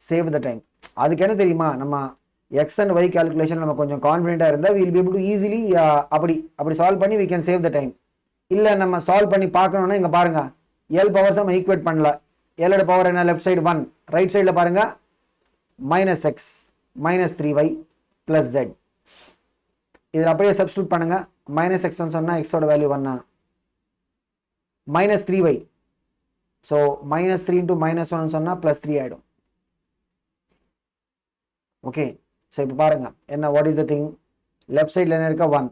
save the time அதுக்கு என்ன தெரியுமா நம்ம x and y calculation நம்ம கொஞ்சம் கான்ஃபிடென்ட்டா இருந்தா we will be able to easily அப்படி சால்வ் பண்ணி we can save the time இல்ல நம்ம சால்வ் பண்ணி பார்க்கணும்னா இங்க பாருங்க l பவர்ஸ் நம்ம ஈக்குவேட் பண்ணல l ஓட பவர் என்ன லெஃப்ட் சைடு 1 ரைட் சைடுல பாருங்க -x -3y + z இத அப்படியே சப்ஸ்டிட்யூட் பண்ணுங்க -x ன்னு சொன்னா x ஓட வேல்யூ 1 -3y so -3 into -1 ன்னு சொன்னா +3 ஆயிடும் ஓகே so இப்போ பாருங்க என்ன what is the thing left side ல என்ன இருக்கு 1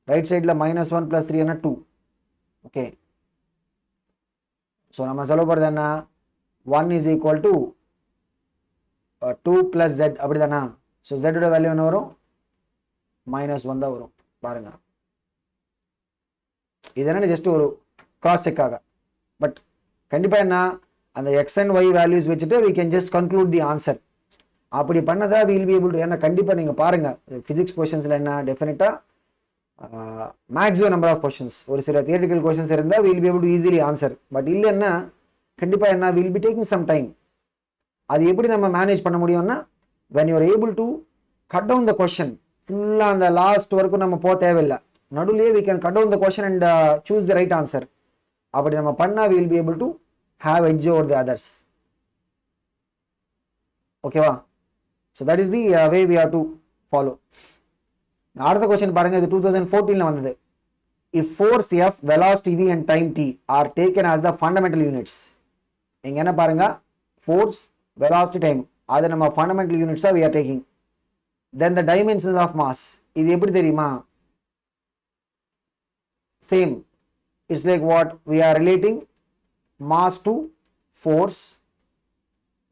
right side ல -1 + 3 என்ன 2 ஓகே so நம்ம சொல்ல போறது என்ன 1 is equal to 2 plus z அப்படிதானா ஸோ ஜெட்டோட வேல்யூ என்ன வரும், -1 தான் வரும். பாருங்க, இது என்ன ஜஸ்ட் ஒரு கிராஸ் செக்காக. பட் கண்டிப்பாக என்ன, அந்த எக்ஸ் அண்ட் ஒய் வேல்யூஸ் வச்சுட்டு we can just conclude the answer. அப்படி பண்ணதா we'll be able to. ஏன்னா கண்டிப்பாக நீங்கள் பாருங்கள் ஃபிசிக்ஸ் கொஷின்ஸில் என்ன டெஃபினட்டாக மேக்ஸிமம் நம்பர் ஆஃப் கொஷின்ஸ், ஒரு சில தியரிட்டிக்கல் கொஷின்ஸ் இருந்தால் we'll be able to easily answer. But இல்லைன்னா கண்டிப்பாக என்ன, we'll be taking some time. அது எப்படி நம்ம மேனேஜ் பண்ண முடியும்னா, when you are able to cut down the question, ஃபுல்லாக அந்த லாஸ்ட் வரைக்கும் நம்ம போக தேவையில்லை, நடுவுலேயே we can cut down the question and choose the right answer. அப்படி நம்ம பண்ணால் we'll be able to have edge over the others. ஓகேவா? So that is the way we have to follow. அடுத்த கொஸ்டின் பாருங்க, இது 2014ல வந்தது. If force F, velocity V and time T are taken as the fundamental units. இங்க என்ன பாருங்க, force, velocity, time அது நம்ம fundamental units we are taking. Then the dimensions of mass, இது எப்படி தெரியுமா? Same, it's like what we are relating mass to force,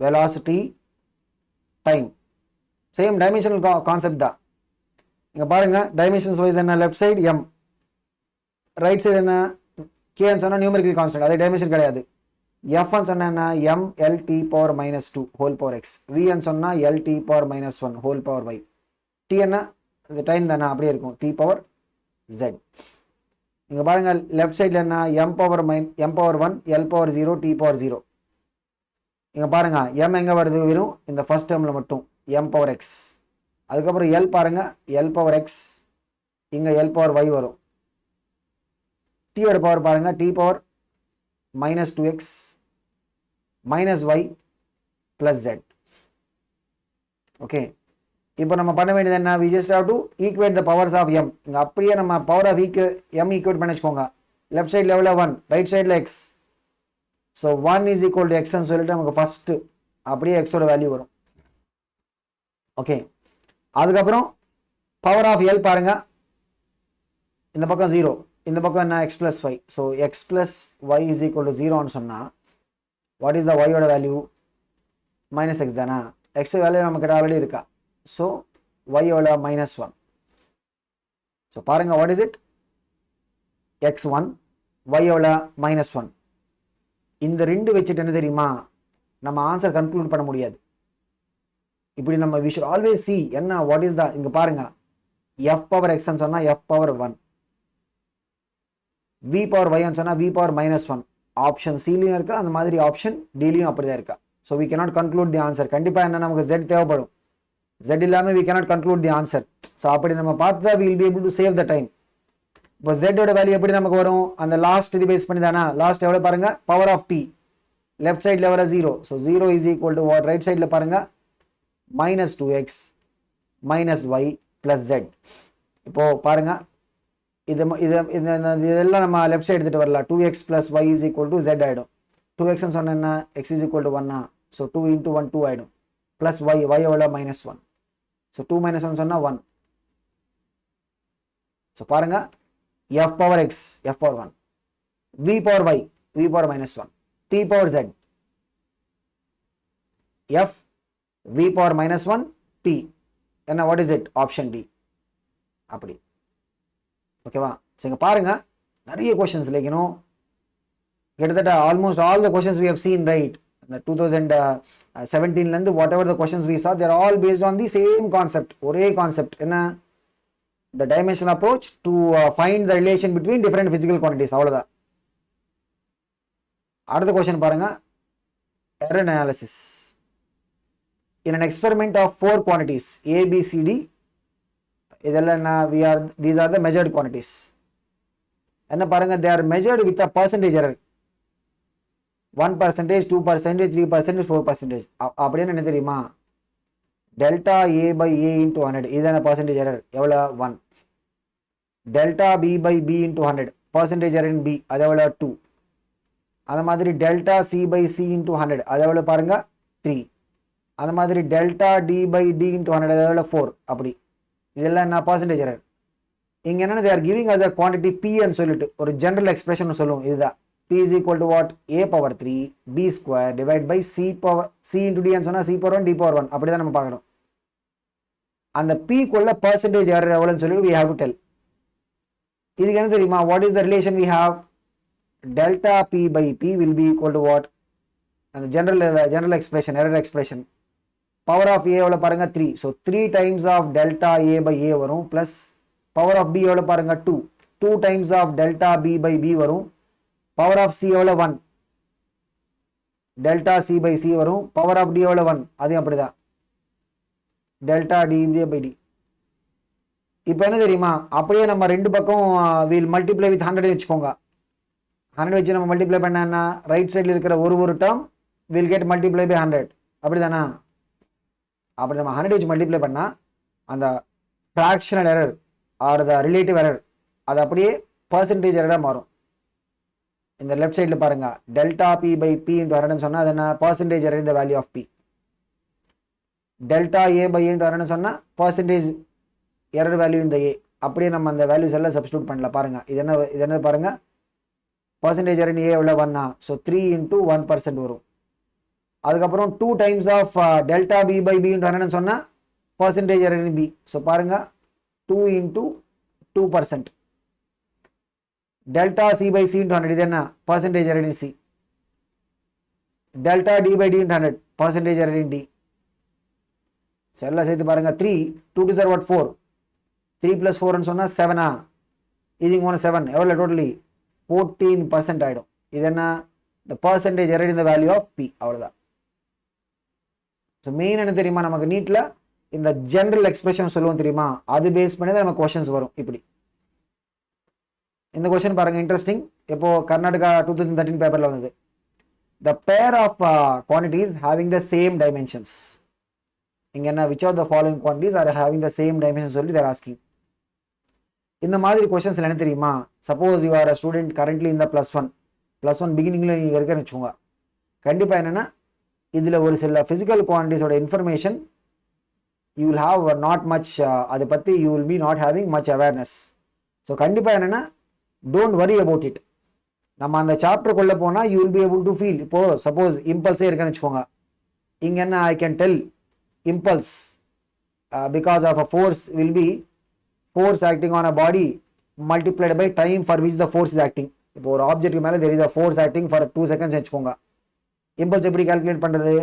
velocity, time. Same dimensional concept தான். இங்க பாருங்க, டைமென்ஷன்ஸ் வைஸ் என்ன, left side m, right side என்ன k ன்னு சொன்னா நியூமெரிக்கல் கான்ஸ்டன்ட், அது டைமென்ஷன் கிடையாது. f ன்னு சொன்னா என்ன, m l t power -2 whole power x, v ன்னு சொன்னா l t power -1 whole power y, t என்ன இந்த டைம் தானே அப்படியே இருக்கும், t பவர் z. இங்க பாருங்க லெஃப்ட் சைடுல என்ன, m power 1 l power 0 t power 0. இங்க பாருங்க m எங்க வருது, வெறும் இந்த ஃபர்ஸ்ட் டேர்ம்ல மட்டும் m பவர் x. அதுக்கப்புறம் l பாருங்க l பவர் x, இங்க l பவர் y வரும். t ஓட பவர் பாருங்க t power -2x -y + z. Okay, இப்போ நம்ம பண்ண வேண்டியது என்ன, we just have to equate the powers of m. இங்க அப்படியே நம்ம பவர் ஆஃப் m ஈக்குவேட் பண்ணி வச்சுக்கோங்க. லெஃப்ட் சைடுல எவ்வளவு 1, ரைட் சைடுல x. So 1 is equal to x ன்னு சொல்லிட்டு நமக்கு ஃபர்ஸ்ட் அப்படியே x ஓட வேல்யூ வரும். ஓகே, அதுக்கப்புறம் பவர் ஆஃப் l பாருங்க, இந்த பக்கம் 0, இந்த பக்கம் என்ன x + y. So x + y is equal to 0ன்னு சொன்னா வாட் இஸ் த y ஓட வேல்யூ, -x தானே. x வேல்யூ நமக்கு ஆல்ரெடி இருக்கா, ஸோ y ஓட -1. ஸோ பாருங்க what is it, x1 y ஓட -1. இந்த ரெண்டு வச்சுட்டு என்ன தெரியுமா, நம்ம ஆன்சர் கன்க்ளூட் பண்ண முடியாது. இப்படி நம்ம we should always see என்ன what is the, இங்க பாருங்க f பவர் x ன்னு சொன்னா f power 1, v power y ன்னு சொன்னா v பவர் -1. ஆப்ஷன் சிலையும் இருக்கா, அந்த மாதிரி ஆப்ஷன் டிலையும் அப்படிதான் இருக்கா. So we cannot conclude the answer. கண்டிப்பா என்ன நமக்கு z தேவைப்படும், z இல்லாம we cannot conclude the answer. So அப்படி நம்ம பார்த்தா we will be able to save the time. இப்போ z ஓட வேல்யூ எப்படி நமக்கு வரும், அந்த லாஸ்ட் இது பேஸ் பண்ணி தானா, லாஸ்ட் எவ்வளவு பாருங்க, பவர் ஆஃப் t, லெஃப்ட் சைடுல எவ்வளவு 0. So 0 is equal to what, right சைடுல பாருங்க -2x -y + z. இப்போ பாருங்க இதெல்லாம் நம்ம லெஃப்ட் சைடு எடுத்துட்டு வரலாம். 2x + y is equal to z ஆயிடும். 2x ன்னு சொன்னா என்ன, x is equal to 1. So 2 × 1 2 ஆயிடும், ப்ளஸ் y எவ்வளோ -1. ஸோ 2 - 1 சொன்னா 1. ஸோ பாருங்க f power x f power 1, v power y v power -1, t power z f v power -1 t என்ன, what is it, option D. அப்படி ஓகேவா? சரி பாருங்க நிறைய கொஸ்டின்ஸ் லைக் கிட்டத்தட்ட almost all the questions we have seen, right? இந்த 2017ல இருந்து whatever the questions we saw, they are all based on the same concept. ஒரே கான்செப்ட் என்ன, the dimensional approach to find the relation between different physical quantities. அவ்வளவுதான். அடுத்த question பாருங்க, error analysis. In an experiment of 4 quantities a b c d, இதெல்லாம் these are the measured quantities. என்ன பாருங்க, they are measured with a percentage error. 1%, 2%, 3%, 4%. அப்படின்னு என்ன தெரியுமா, delta a by a into 100 இதான percentage error எவ்வளோ 1. delta b by b into 100 percentage error in b அது எவ்வளோ 2. அந்த மாதிரி delta c by c into 100 அது எவ்வளோ பாருங்க 3. அந்த மாதிரி delta d by d into 100 அது எவ்வளோ 4. அப்படி இதெல்லாம் என்ன percentage error. இங்க என்ன, they are giving us a quantity p ன்னு சொல்லிட்டு ஒரு ஜெனரல் எக்ஸ்பிரஷன் சொல்லுவோம். இதுதான் p is equal to what, a power 3 b square divided by c into d ன்னு சொன்னா c power 1 d power 1. அப்படிதான் நம்ம பார்க்கணும். அந்த பீக்குள்ள பர்சன்டேஜ் எரர் எவ்வளோன்னு சொல்லி we have to tell. இதுக்கு என்ன தெரியுமா, what is the relation we have? Delta p by p will be equal to what? அந்த general expression, error expression. Power of a எவ்வளோ பாருங்க 3. So 3 times of delta a by a வரும் plus power of b எவ்வளோ பாருங்க 2. 2 times of delta b by b வரும். power of c எவ்வளோ 1. delta c by c வரும். power of d எவ்வளோ 1. அதையும் அப்படிதான் delta d by d. இப்போ என்ன தெரியுமா, அப்படியே நம்ம ரெண்டு பக்கம் வில் மல்டிப்ளை வித் 100 வச்சுக்கோங்க. 100 வச்சு நம்ம மல்டிப்ளை பண்ணா ரைட் சைடில் இருக்கிற ஒரு term will get multiply by 100. அப்படி தானே? அப்படி நம்ம 100 வச்சு மல்டிப்ளை பண்ணால் அந்த fractional error or the relative error அது அப்படியே பர்சன்டேஜ் எரராக மாறும். இந்த லெஃப்ட் சைடில் பாருங்க, delta b by b into 100 சொன்னால் அது என்ன, பர்சன்டேஜ் எரர் இந்த value of b. Delta a by into 100 சொன்னால் பர்சன்டேஜ் எரர் வேல்யூ இந்த ஏ. அப்படியே நம்ம அந்த வேல்யூஸ் எல்லாம் சப்ஸ்டியூட் பண்ணல. பாருங்க, இது என்ன பாருங்க, பர்சன்டேஜ் எரர் ஏ எவ்வளோ 1 ஸோ 3 into 1% வரும். அதுக்கப்புறம் 2 times of delta b by b into 100 சொன்னால் பர்சன்டேஜ் எரர் பி. ஸோ பாருங்க 2 into 2%. Delta c by c into 100 இது என்ன, percentage error c. Delta d by d into 100 percentage error d. எல்லாம் சேர்த்து பாருங்க 3 2 to 4 4 3 plus 4 சொன்னால் 7 இது இங்கே 7 எவ்வளோ டோட்டலி 14% ஆகிடும். இது என்ன, the percentage error in the value of p. அவ்வளோதான். ஸோ மெயின் என்ன தெரியுமா, நமக்கு நீட்டில் இந்த ஜென்ரல் எக்ஸ்பிரஷன் சொல்லுவோம் தெரியுமா, அது பேஸ் பண்ணி தான் நமக்கு கொஷின்ஸ் வரும். இப்படி இந்த கொஸ்டின் பாருங்க, இன்ட்ரெஸ்டிங். இப்போ கர்நாடகா 2013 பேப்பரில் வந்தது. the pair of quantities having the same dimensions. இங்க என்ன, which of the following quantities are having the same dimensions சொல்லி they are asking. இந்த மாதிரி கொஸ்டின்ஸ் என்ன தெரியுமா, suppose you are a student currently இந்த +1 பிகினிங்ல நீங்கள் இருக்கன்னு வச்சுக்கோங்க. கண்டிப்பாக என்னென்னா இதில் ஒரு சில ஃபிசிக்கல் குவான்டிட்டிஸோட information you will have not much, அதை பற்றி you will be not having much awareness. So கண்டிப்பாக என்னென்னா டோன்ட் வரி அபவுட் இட். நம்ம அந்த சாப்டருக்குள்ளே போனால் you will be able to feel. இப்போது சப்போஸ் இம்பல்ஸே இருக்குன்னு வச்சுக்கோங்க. இங்கே என்ன, I can tell impulse because of a force will be force acting on a body multiplied by time for which the force is acting. இப்போ ஒரு ஆப்ஜெக்ட்க்கு மேலே there is a force acting for 2 seconds வச்சுக்கோங்க. Impulse எப்படி calculate பண்ணுறது,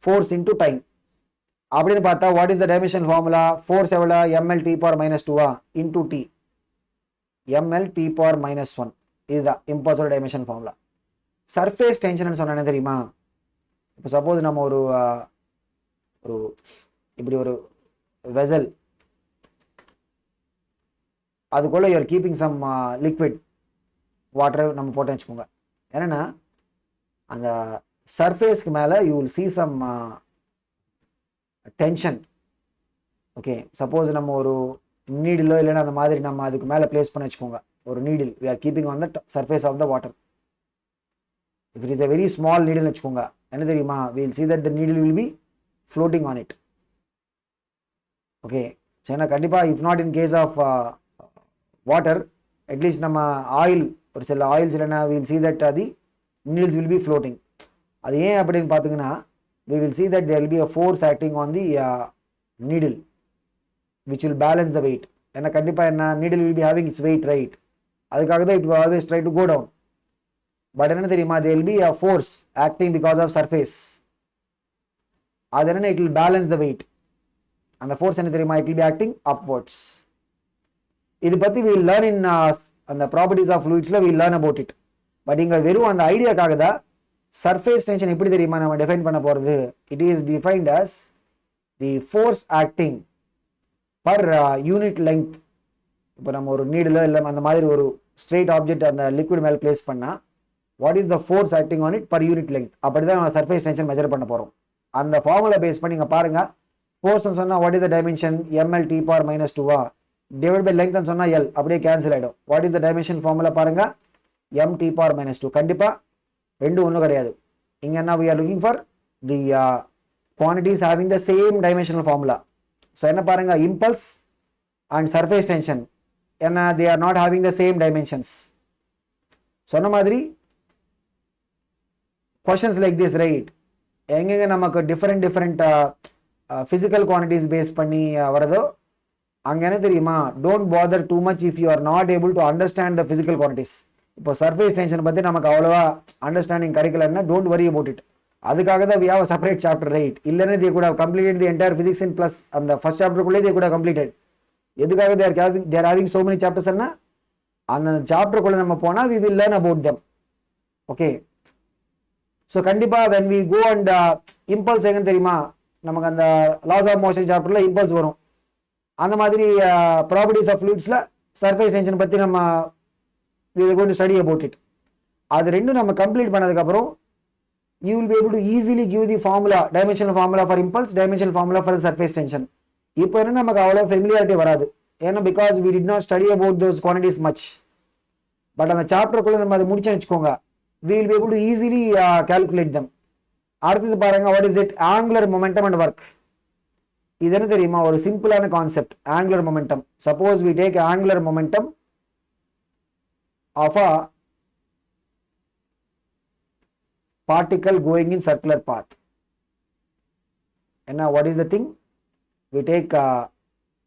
force into time. அப்படின்னு பார்த்தா what is the dimension formula, force எவ்வளோ, ml t power -2 into t, ml t power -1. இதுதான் இம்பல்ஸோட டைமென்ஷன் ஃபார்முலா. சர்ஃபேஸ் டென்ஷன் சொன்ன என்ன தெரியுமா, இப்போ சப்போஸ் நம்ம ஒரு இப்படி ஒரு வெசல் அதுக்குள்ள you're keeping some liquid water நம்ம போட்டோன்னு வச்சுக்கோங்க. என்னென்னா அந்த சர்ஃபேஸ்க்கு மேலே you will see some tension. Okay, suppose நம்ம ஒரு நீடிலோ இல்லைன்னா அந்த மாதிரி நம்ம அதுக்கு மேலே பிளேஸ் பண்ண வச்சுக்கோங்க. ஒரு needle we are keeping on the surface of the water. If it is a very small needle வச்சுக்கோங்க, என்ன தெரியுமா, we will see that the needle will be floating on it. Okay, so ஏன்னா கண்டிப்பாக if not in case of water at least நம்ம oil, ஒரு சில oils இல்லைன்னா will see that the needles will be floating. அது ஏன் அப்படின்னு பார்த்தீங்கன்னா we will see that there will be a force acting on the needle which will balance the weight. ஏன்னா கண்டிப்பாக என்ன, needle will be having its weight, right? அதுக்காக தான் it will always try to go down. But என்ன தெரியுமா, there will be a force acting because of surface. அது என்ன, it will balance the weight. அந்த ஃபோர்ஸ் என்ன தெரியுமா, it will be acting upwards. இது பற்றி we will learn in அந்த ப்ராப்பர்ட்டிஸ் ஆஃப் ஃப்ளூயிட்ஸில் we will learn about it. But இங்கே வெறும் அந்த ஐடியாக்காக தான் சர்ஃபேஸ் டென்ஷன் எப்படி தெரியுமா நம்ம டிஃபைன் பண்ண போகிறது. It is defined as the force acting per unit length. இப்போ நம்ம ஒரு நீடில் இல்லை அந்த மாதிரி ஒரு ஸ்ட்ரெயிட் ஆப்ஜெக்ட் அந்த லிக்விட் மேலே பிளேஸ் பண்ணால் what is the force acting on it per unit length. அப்படி தான் நம்ம சர்ஃபேஸ் டென்ஷன் மெஜர் பண்ண போகிறோம். அந்த ஃபார்முலா பேஸ் பண்ணி நீங்கள் பாருங்கள். ஃபோர்ஸ்னு சொன்னால் what is the dimension, ml t power -2 divide by லெங்க்னு சொன்னால் L, அப்படியே கேன்சல் ஆகிடும். What is the dimension formula பாருங்கள், m t power -2. கண்டிப்பாக ரெண்டும் ஒன்றும் கிடையாது. இங்கே என்ன, we are looking for the quantities having the same dimensional formula. So என்ன பாருங்கள், impulse and surface tension என்ன, they are not having the same dimensions. சொன்ன மாதிரி questions like this, right? எங்கெங்க நமக்கு டிஃப்ரெண்ட் ஃபிசிக்கல் குவான்டிட்டிஸ் பேஸ் பண்ணி வரதோ அங்கே என்ன தெரியுமா, don't father too much if you R not able to understand the physical quantities. இப்போ சர்ஃபேஸ் டென்ஷன் பற்றி நமக்கு அவ்வளோவா அண்டர்ஸ்டாண்டிங் கிடைக்கலன்னா டோன்ட் வரி அபவுட் இட். அதுக்காக தான் we have a separate chapter, right? இல்லைன்னா தே கூட completed the entire physics in plus அந்த ஃபர்ஸ்ட் சாப்டருக்குள்ளே தே கூட கம்ப்ளீட்டட். எதுக்காக there having so many chapters? அந்த சாப்டருக்குள்ளே நம்ம போனால் we will learn about them. Okay, so கண்டிப்பாக when we go and impulse எங்கன்னு தெரியுமா, நமக்கு அந்த லாஸ் ஆஃப் மோஷன் சாப்டரில் இம்பல்ஸ் வரும். அந்த மாதிரி ப்ராப்பர்ட்டிஸ் ஆஃப் ஃப்ளூயிட்ஸில் சர்ஃபேஸ் டென்ஷன் பற்றி நம்ம we are going to study about it. அது ரெண்டும் நம்ம கம்ப்ளீட் பண்ணதுக்கப்புறம் you will be able to easily give the formula, dimensional formula for impulse, dimensional formula for the surface tension. இப்போ என்ன நமக்கு அவ்வளோ ஃபெமிலியாரிட்டி வராது, ஏன்னா because we did not study about those quantities much. But அந்த சாப்டருக்குள்ளே நம்ம அதை முடிச்சோன்னு வச்சுக்கோங்க, we will be able to easily calculate them. அடுத்தது பாருங்க, what is it? Angular momentum and work. இது என்ன தெரியுமா, ஒரு சிம்பிளான concept. Angular momentum, suppose we take angular momentum of a particle going in circular path. And now what is the thing? We take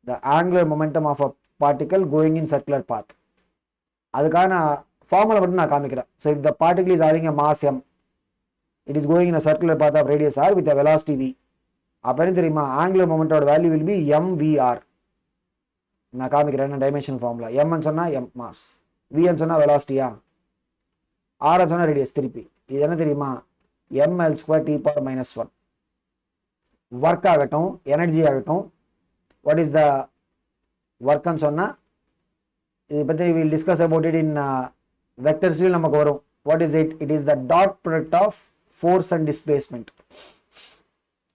the angular momentum of a particle going in circular path. அதுக்கான formula மட்டும் நான் காமிக்கிறேன். So if the particle is having a mass m, it is going in a circular path of radius r with a velocity v. அப்போ என்ன தெரியுமா, angular momentum value will be mvr. நான் காமிக்கிறேன் dimension formula. mன்னு சொன்னா m mass, vன்னு சொன்னா வெலாசிட்டியா, rன்னு சொன்னா radius. திருப்பி இது என்ன தெரியுமா, ml² t⁻⁻1. ஒர்க் ஆகட்டும், எனர்ஜி ஆகட்டும், வாட் இஸ் த ஒர்க்னு சொன்னா இதை பற்றி will discuss about it in வெக்டர்ஸ்ல நமக்கு வரும். What is it? It is the dot product of force and displacement.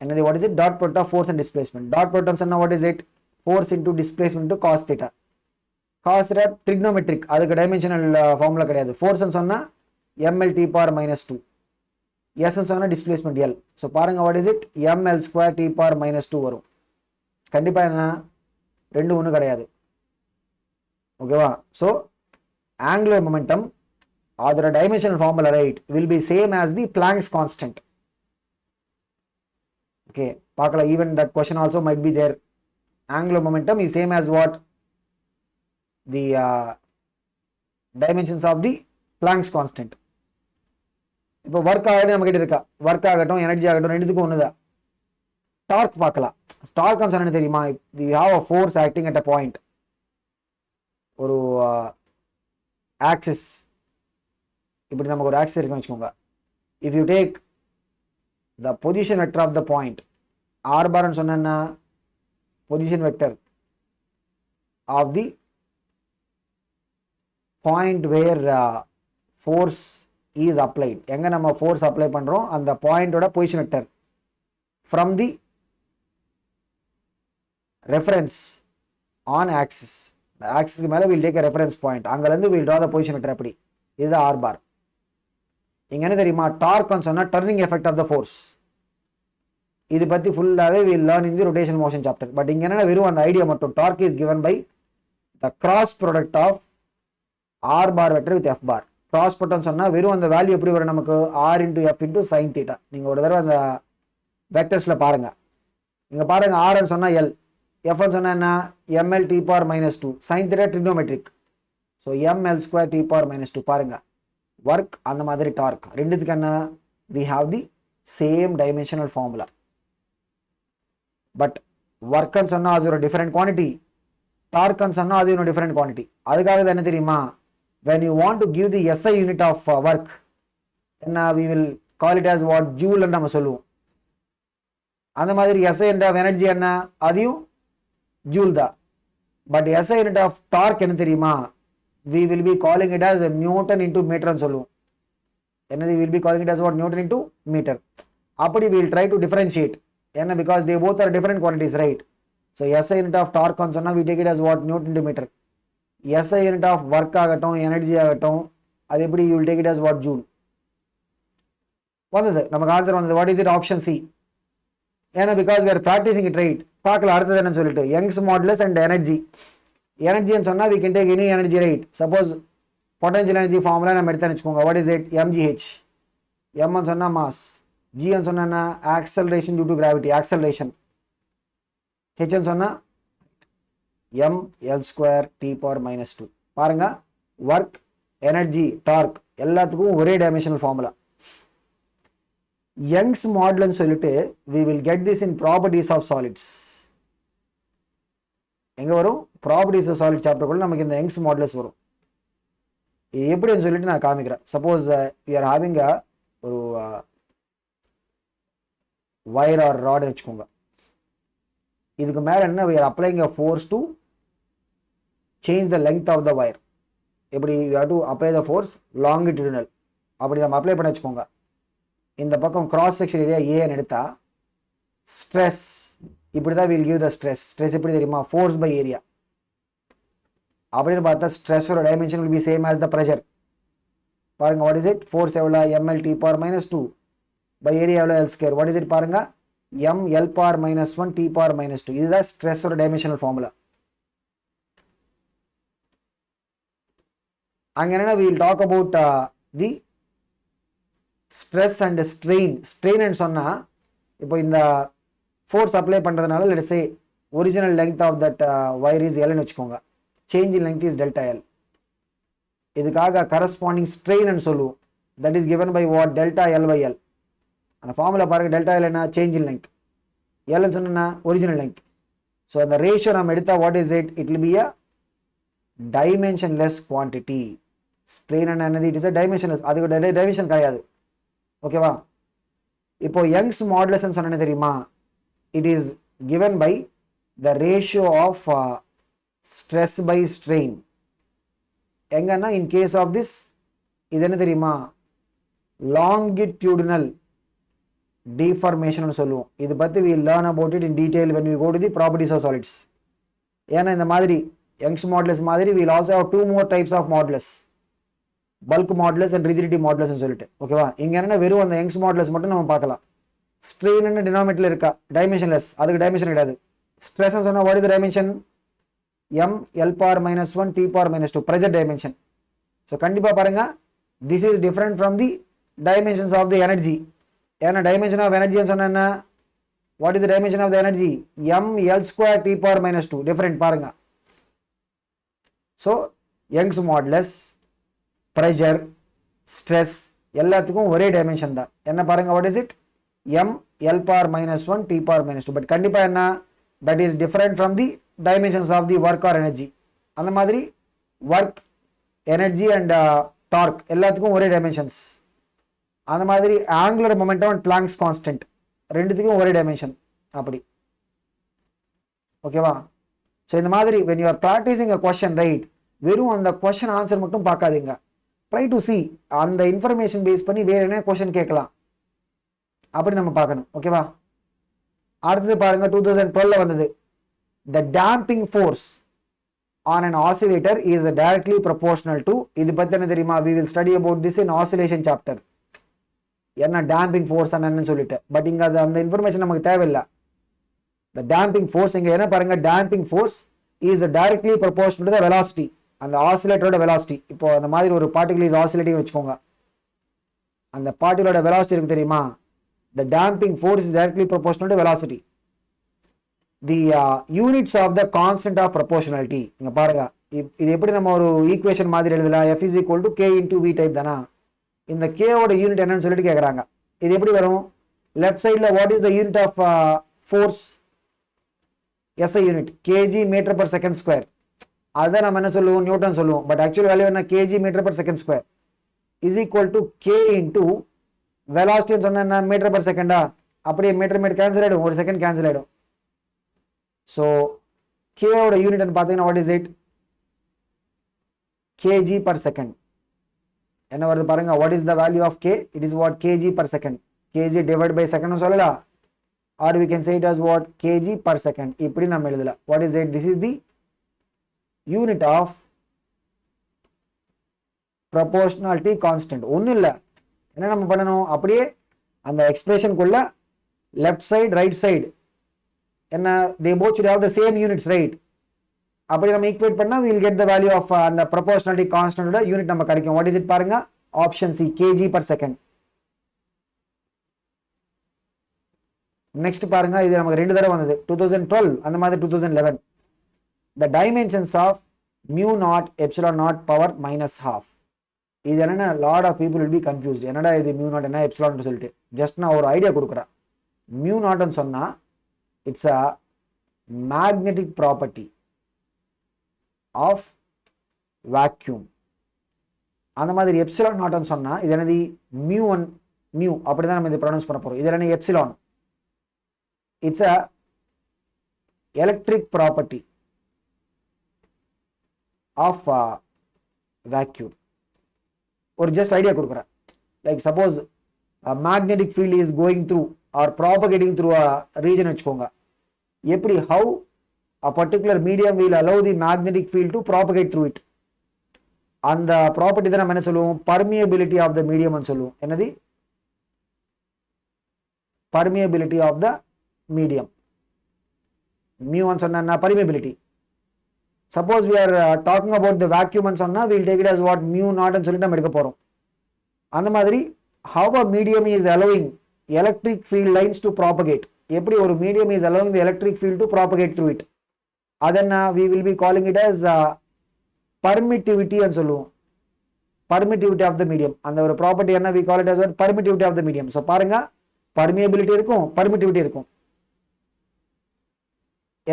என்னது? What is it? Dot product of force and displacement. Dot product சொன்னா what is it? Force into displacement into cos theta. Cos trigonometric, அதுக்கு dimensional formula கிடையாது. ஃபோர்ஸ்ன்னு சொன்னா ml t⁻⁻2, எஸ்ன்னு சொன்னா displacement L. So பாருங்க, what is it? ml² t⁻⁻2 வரும். கண்டிப்பா என்ன, ரெண்டு ஒன்று கிடையாது. ஓகேவா? ஸோ ஆங்குலர் மொமெண்டம் அதோட dimensional formula, right, will be same as the Planck's constant. Okay, பார்க்கலாம். Even that question also might be there. Angular momentum is same as what? The dimensions of the Planck's constant. இப்போ work ஆகட்டும் நம்ம கிட்ட இருக்கா, work ஆகட்டும் energy ஆகட்டும், ரெண்டுத்துக்கும் ஒண்ணுதான். டார்க் பார்க்கலாம். டார்க் என்ன தெரியுமா, we have a force acting at a point. ஒரு ஆக்சிஸ், இப்படி நமக்கு ஒரு ஆக்சிஸ் இருக்குன்னு வச்சுக்கோங்க. If you take the position vector of the point, R பார்னு சொன்னா position vector of the point where force is applied. எங்க நம்ம ஃபோர்ஸ் அப்ளை பண்றோம், அந்த பாயிண்டோட position vector from the reference on axis. ஆக்சிஸ்க்கு மேல will take a reference point, அங்கிருந்து will draw the position vector. அப்படி இதுதான் ஆர் பார். இங்க என்ன தெரியுமா, டார்க்னு சொன்னா turning effect of the force. இது பத்தி ஃபுல்லாவே will learn in the rotation motion chapter. But இங்க என்ன, வெறும் அந்த ஐடியா மட்டும். Torque is given by the cross product of r bar vector with f bar. Cross product சொன்னா வெறும் அந்த வேல்யூ எப்படி வரும் நமக்கு, r into f into sin theta. நீங்க ஒரு தடவை அந்த வெக்டர்ஸ்ல பாருங்க. இங்க பாருங்க, r ன்னு சொன்னா l, f ன்னு சொன்னா என்ன, ml t⁻⁻2, sin theta trigonometric. so ml² t⁻⁻2. பாருங்க, ஒர்க் அந்த மாதிரி டார்க், ரெண்டுத்துக்கு என்ன, we have the same dimensional formula. But ஒர்க்னு சொன்னா அது ஒரு டிஃபரெண்ட் குவான்டிட்டி, டார்க்னு சொன்னா அது ஒரு டிஃபரெண்ட் குவான்டிட்டி. அதுக்காக என்ன தெரியுமா, when you want to give the SI unit of work, we will call it as what, joule ன்னு நம்ம சொல்லுவோம். அந்த மாதிரி SI unit of energy என்ன, அதையும் joule தான். But SI unit of torque என்ன தெரியுமா, we will be calling it as Newton into meter ன்னு சொல்லுவோம். என்னது, we will be calling it as what, Newton into meter. அப்படி we will try to differentiate. என்ன, because they both are different quantities, right? so SI unit of torque ன்னு சொன்னா we take it as what, Newton into meter. SI unit of work ஆகட்டும், energy ஆகட்டும், அது எப்படி, you will take it as what, joule. வந்தது நமக்கு answer வந்தது. What is it? Option C. ஏன்னா because we are practicing it, right? பார்க்கலாம் அடுத்தது என்னன்னு சொல்லிட்டு. Young's modulus and energy. எனர்ஜின்னு சொன்னா we can take any energy, right? Suppose potential energy formula நம்ம எடுத்தேன்னு வச்சுக்கோங்க. What is it? mgh. m ன்னு சொன்னா மாஸ், g ன்னு சொன்னா acceleration due to gravity, acceleration. ஹெச்னு சொன்னால் ml square T power minus 2. பாருங்க, ஒர்க், எனர்ஜி, டார்க் எல்லாத்துக்கும் ஒரே டைமென்ஷனல் ஃபார்முலா. யங்ஸ் மாடுலன்னு சொல்லிட்டு we will get this in properties of solids. எங்க வரும்? ப்ராப்பர்ட்டிஸ் ஆஃப் சாலிட் சாப்டருக்குள்ள நமக்கு இந்த யங்ஸ் மாடுலஸ் வரும். எப்படின்னு சொல்லிட்டு நான் காமிக்கிறேன். Suppose we are having a ஒரு wire or rod வச்சுக்கோங்க. இதுக்கு மேல என்ன, we are applying a force to change the length of the wire. எப்படி we have to apply the force longitudinal. அப்படி நம்ம அப்ளை பண்ண வச்சுக்கோங்க. இந்த பக்கம் கிராஸ் செக்ஷன் ஏரியா ஏன்னு எடுத்தா ஸ்ட்ரெஸ் இப்படி தான் will give the stress. Stress எப்படி தெரியுமா? Force by area. அப்படின்னு பார்த்தா ஸ்ட்ரெஸ்ஸோட dimension will be same as the pressure. பாருங்க, what is it? ஃபோர்ஸ் எவ்வளோ? ml t power minus 2 by area எவ்வளோ? l square. what is it பாருங்க? ml power minus 1 t power minus 2. இதுதான் ஸ்ட்ரெஸ்ஸோட dimensional formula. அங்க என்னன்னா we will talk about the stress and strain. strain ன்னு சொன்னா இப்போ இந்த ஃபோர்ஸ் அப்ளை பண்றதுனால let us say original length of that wire is L ன்னு வச்சுக்கோங்க. change in length is delta L. இதுக்காக corresponding strain ன்னு சொல்லுவோம். that is given by what? delta L by L. அந்த ஃபார்முலா பாருங்க, delta L என்ன? change in length. L ன்னு சொன்னா original length. so அந்த ரேஷியோ நம்ம எடுத்தா what is it? it will be a dimensionless quantity. strain என்னது? it is a dimensionless. அதுக்கு டைமென்ஷன் கிடையாது. ஓகேவா? இப்போ யங்ஸ் மாடுலஸ் சொன்ன தெரியுமா? it is given by the ratio of stress by strain. எங்கன்னா in case of this இது என்ன தெரியுமா? longitudinal deformation சொல்லுவோம். இது பத்தி we learn about it in detail when we go to the properties of solids. ஏன்னா இந்த மாதிரி யங்ஸ் மாடுலஸ் மாதிரி we will also have two more types of modulus. Bulk modulus and rigidity modulus சொல்லிட்டு. ஓகேவா? இங்க என்ன வெறும் அந்த யங்ஸ் மாடுலஸ் மட்டும் நம்ம பார்க்கலாம். ஸ்ட்ரெயின் டினாமினேட்டர்ல இருக்கா? டைமென்ஷன்லெஸ். அதுக்கு டைமென்ஷன் கிடையாது. ஸ்ட்ரெஸ் சொன்னா what is the dimension? m l power minus 1 t power minus 2 pressure dimension. so கண்டிப்பா பாருங்க, this is different from the dimensions of the energy. ஏன்னா dimension of energy சொன்னா என்ன? what is the dimension of the energy? m l square t power minus 2 different பாருங்க. so Young's modulus, pressure, stress எல்லாத்துக்கும் ஒரே dimension தான். என்ன பாருங்க, what is it? m l power minus 1 t power minus 2. But கண்டிப்பா என்ன? that is different from the dimensions of the work or energy. அந்த மாதிரி work, energy and torque எல்லாத்துக்கும் ஒரே டைமென்ஷன்ஸ். அந்த மாதிரி angular momentum and Planck's constant ரெண்டுத்துக்கும் ஒரே டைமென்ஷன். அப்படி ஓகேவா? ஸோ இந்த மாதிரி when you are practicing a question, right, வெறும் அந்த question ஆன்சர் மட்டும் பார்க்காதீங்க. try to see அந்த இன்ஃபர்மேஷன் பேஸ் பண்ணி வேற என்ன கொஸ்டின் கேட்கலாம் அப்படி நம்ம பார்க்கணும். ஓகேவா? அடுத்தது பாருங்க, 2012 வந்தது. the damping force on an oscillator is directly proportional to. இது பத்தி என்ன தெரியுமா? we will study about this in oscillation chapter. என்ன damping force என்னன்னு சொல்லிட்டு. பட் இங்க அந்த இன்ஃபர்மேஷன் நமக்கு தேவையில்லை. the damping force இங்க என்ன பாருங்க, damping force is directly proportional to the velocity. அந்த ஆசிலேட்டரோட வெலாசிட்டி. இப்போ அந்த மாதிரி ஒரு பார்ட்டிகல் இஸ் ஆசிலேட்டிங் வச்சுக்கோங்க. அந்த பார்ட்டிகளோட வெலாசிட்டி இருக்கு தெரியுமா? the damping force is directly proportional to velocity. the units of the constant of proportionality. இங்க பாருங்க, இது எப்படி நம்ம ஒரு ஈக்குவேஷன் மாதிரி எழுதலாம்? f is equal to k into v type தானா? இந்த k ஓட யூனிட் என்னன்னு சொல்லிட்டு கேக்குறாங்க. இது எப்படி வரும்? லெஃப்ட் சைடுல what is the unit of force? SI unit kg meter per second square. அதான் நம்ம என்ன சொல்லுவோம்? நியூட்டன் சொல்லுவோம். பட் ஆக்சுவல் வேல்யூ என்ன? kg meter per second square is equal to k into velocity சொன்னா என்ன? மீட்டர் per செகண்டா? அப்படியே மீட்டர் கேன்சல் ஆயிடும், ஒரு செகண்ட் கேன்சல் ஆயிடும். ஸோ k ஓட யூனிட் பார்த்தீங்கன்னா what is it? kg per second. என்ன வருது பாருங்க, what is the value of k? it is what? kg per second. kg divided by second சொல்லலாம், or we can say it as what? kg per second. இப்படி நம்ம எழுதலாம். what is it? this is the unit of proportionality constant. ஒன்றும் இல்லை, என்ன நம்ம பண்ணணும்? அப்படியே அந்த எக்ஸ்பிரஷனுக்குள்ள லெஃப்ட் சைடு ரைட் சைடு என்ன, they both should have the same units, right? அப்படி நம்ம ஈக்குவேட் பண்ணா we will get the value of அந்த proportionality constant ஓட யூனிட் நம்ம கிடைக்கும். what is it பாருங்க? Option C, kg per second. Next பாருங்க, இது நமக்கு 2 தடவை வந்தது, 2012 அந்த மாதிரி 2011. the dimensions of mu naught epsilon naught power minus half. இது என்னன்னா lot of people will be confused. என்னடா இது mu naught என்ன epsilon சொல்லிட்டு. ஜஸ்ட் நான் ஒரு ஐடியா கொடுக்குறேன். mu naught ன்னு சொன்னா it's a magnetic property of vacuum. அந்த மாதிரி எப்சிலான் நாட்னு சொன்னா இது என்னது mu1 mu அப்படிதான் நம்ம இதை ப்ரொனவுன்ஸ் பண்ண போறோம். இது என்ன epsilon, it's a electric property of vacuum. ஒரு ஜஸ்ட் ஐடியா கொடுக்குறேன். Like suppose magnetic field is going through or propagating through a region வச்சுக்கோங்க. எப்படி how a particular medium will allow the magnetic field to propagate through it. அந்த property தான் நம்ம என்ன சொல்லுவோம், permeability of the medium சொல்லுவோம். என்னது permeability of the medium. mu1 சொன்னா permeability. Suppose we are talking about the vacuum ன்னு சொன்னா we'll take it as what mu naught ன்னு சொல்லிட்டு நம்ம எடுக்க போறோம். அந்த மாதிரி how a medium is allowing electric field lines to propagate. எப்படி ஒரு medium is allowing the electric field to propagate through it. அதென்ன we will be calling it as permittivity ன்னு சொல்லுவோம். permittivity of the medium. அந்த ஒரு property என்ன we call it as what permittivity of the medium. so பாருங்க, permeability இருக்கும், permittivity இருக்கும்.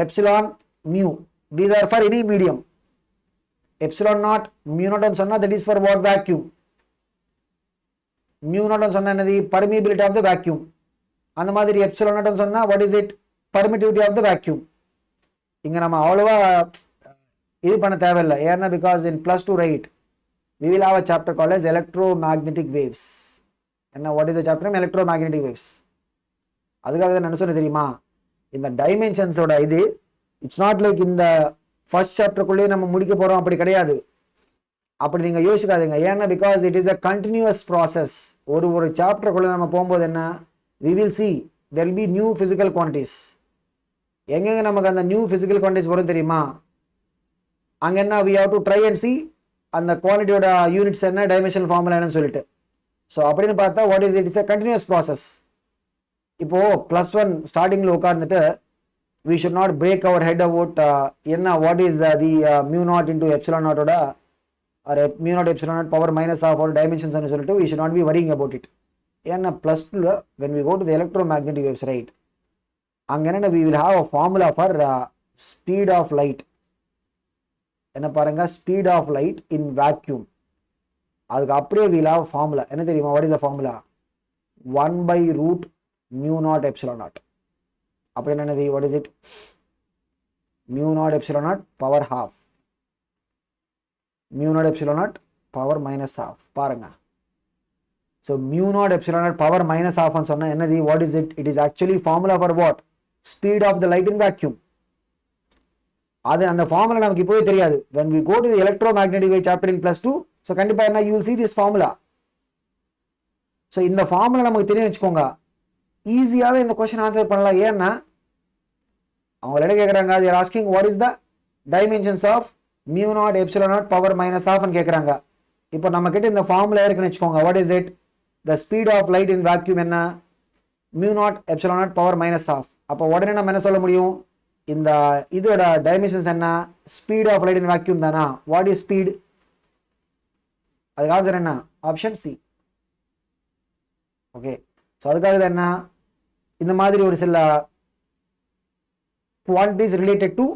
epsilon mu, these are for any medium. epsilon naught mu naught ன்னு சொன்னா that is for what vacuum. mu naught ன்னு சொன்னா என்னது permeability of the vacuum. அந்த மாதிரி epsilon naught ன்னு சொன்னா what is it, permittivity of the vacuum. இங்க நம்ம அவ்வளவா இது பண்ண தேவையில்லை. ஏன்னா because in +2 right we will have a chapter called as electromagnetic waves. என்ன what is the chapter name, electromagnetic waves. அதுக்காக தான் என்ன சொன்னேன் தெரியுமா, இந்த டைமென்ஷன்ஸோட இது இட்ஸ் நாட் லைக் இந்த ஃபர்ஸ்ட் சாப்டருக்குள்ளேயே நம்ம முடிக்க போறோம், அப்படி கிடையாது. அப்படி நீங்க யோசிக்காதீங்க. ஏன்னா because it is a continuous process. ஒரு சாப்டருக்குள்ள நம்ம போகும்போது என்ன we will see there will be new physical quantities. எங்கெங்க நமக்கு அந்த நியூ physical quantities வரும் தெரியுமா, அங்க என்ன we have to try and see அந்த குவாலிட்டியோட யூனிட்ஸ் என்ன, டைமென்ஷனல் ஃபார்முலா என்னன்னு சொல்லிட்டு. ஸோ அப்படின்னு பார்த்தா what is it, it's a continuous process. இப்போ +1 ஸ்டார்டிங்ல உட்கார்ந்துட்டு we should not break our head about என்ன what is the mu naught into epsilon naught ஓட or mu naught epsilon naught power minus half or dimensions ன்னு சொல்லிட்டு we should not be worrying about it. ஏன்னா +2 when we go to the electromagnetic waves right, அங்க என்ன we will have a formula for speed of light. என்ன பாருங்க, speed of light in vacuum. அதுக்கு அப்படியே we will have a formula. என்ன தெரியுமா, what is the formula, 1/root mu naught epsilon naught. அப்படி என்னது what is it, mu naught epsilon naught power half, mu naught epsilon naught power minus half. பாருங்க, so mu naught epsilon naught power minus half ன்னு சொன்னா என்னது what is it, it is actually formula for what, speed of the light in vacuum. அது அந்த formula நமக்கு இப்போவே தெரியாது. when we go to the electromagnetic wave chapter in +2, so கண்டிப்பா என்ன you will see this formula. so இந்த formula நமக்கு தெரியும் வச்சுக்கோங்க, ஈஸியாவே இந்த क्वेश्चन ஆன்சர் பண்ணலாம். ஏன்னா அவங்க என்ன கேக்குறாங்க, they are asking what is the dimensions of mu naught epsilon naught power minus half ன்னு கேக்குறாங்க. இப்போ நம்ம கிட்ட இந்த ஃபார்முலா இருக்குன்னு வச்சுக்கோங்க, what is it, the speed of light in vacuum என்ன, mu naught epsilon naught power minus half. அப்போ உடனே நம்ம என்ன சொல்ல முடியும், இந்த இதோட டைமென்ஷன்ஸ் என்ன, speed of light in vacuum தானா, வாட் இஸ் ஸ்பீட், அதுக்கு ஆன்சர் என்ன, ஆப்ஷன் சி. ஓகே, ஸோ அதுக்காக தான் என்ன இந்த மாதிரி ஒரு சில குவான்டிட்டிஸ் ரிலேட்டட் டு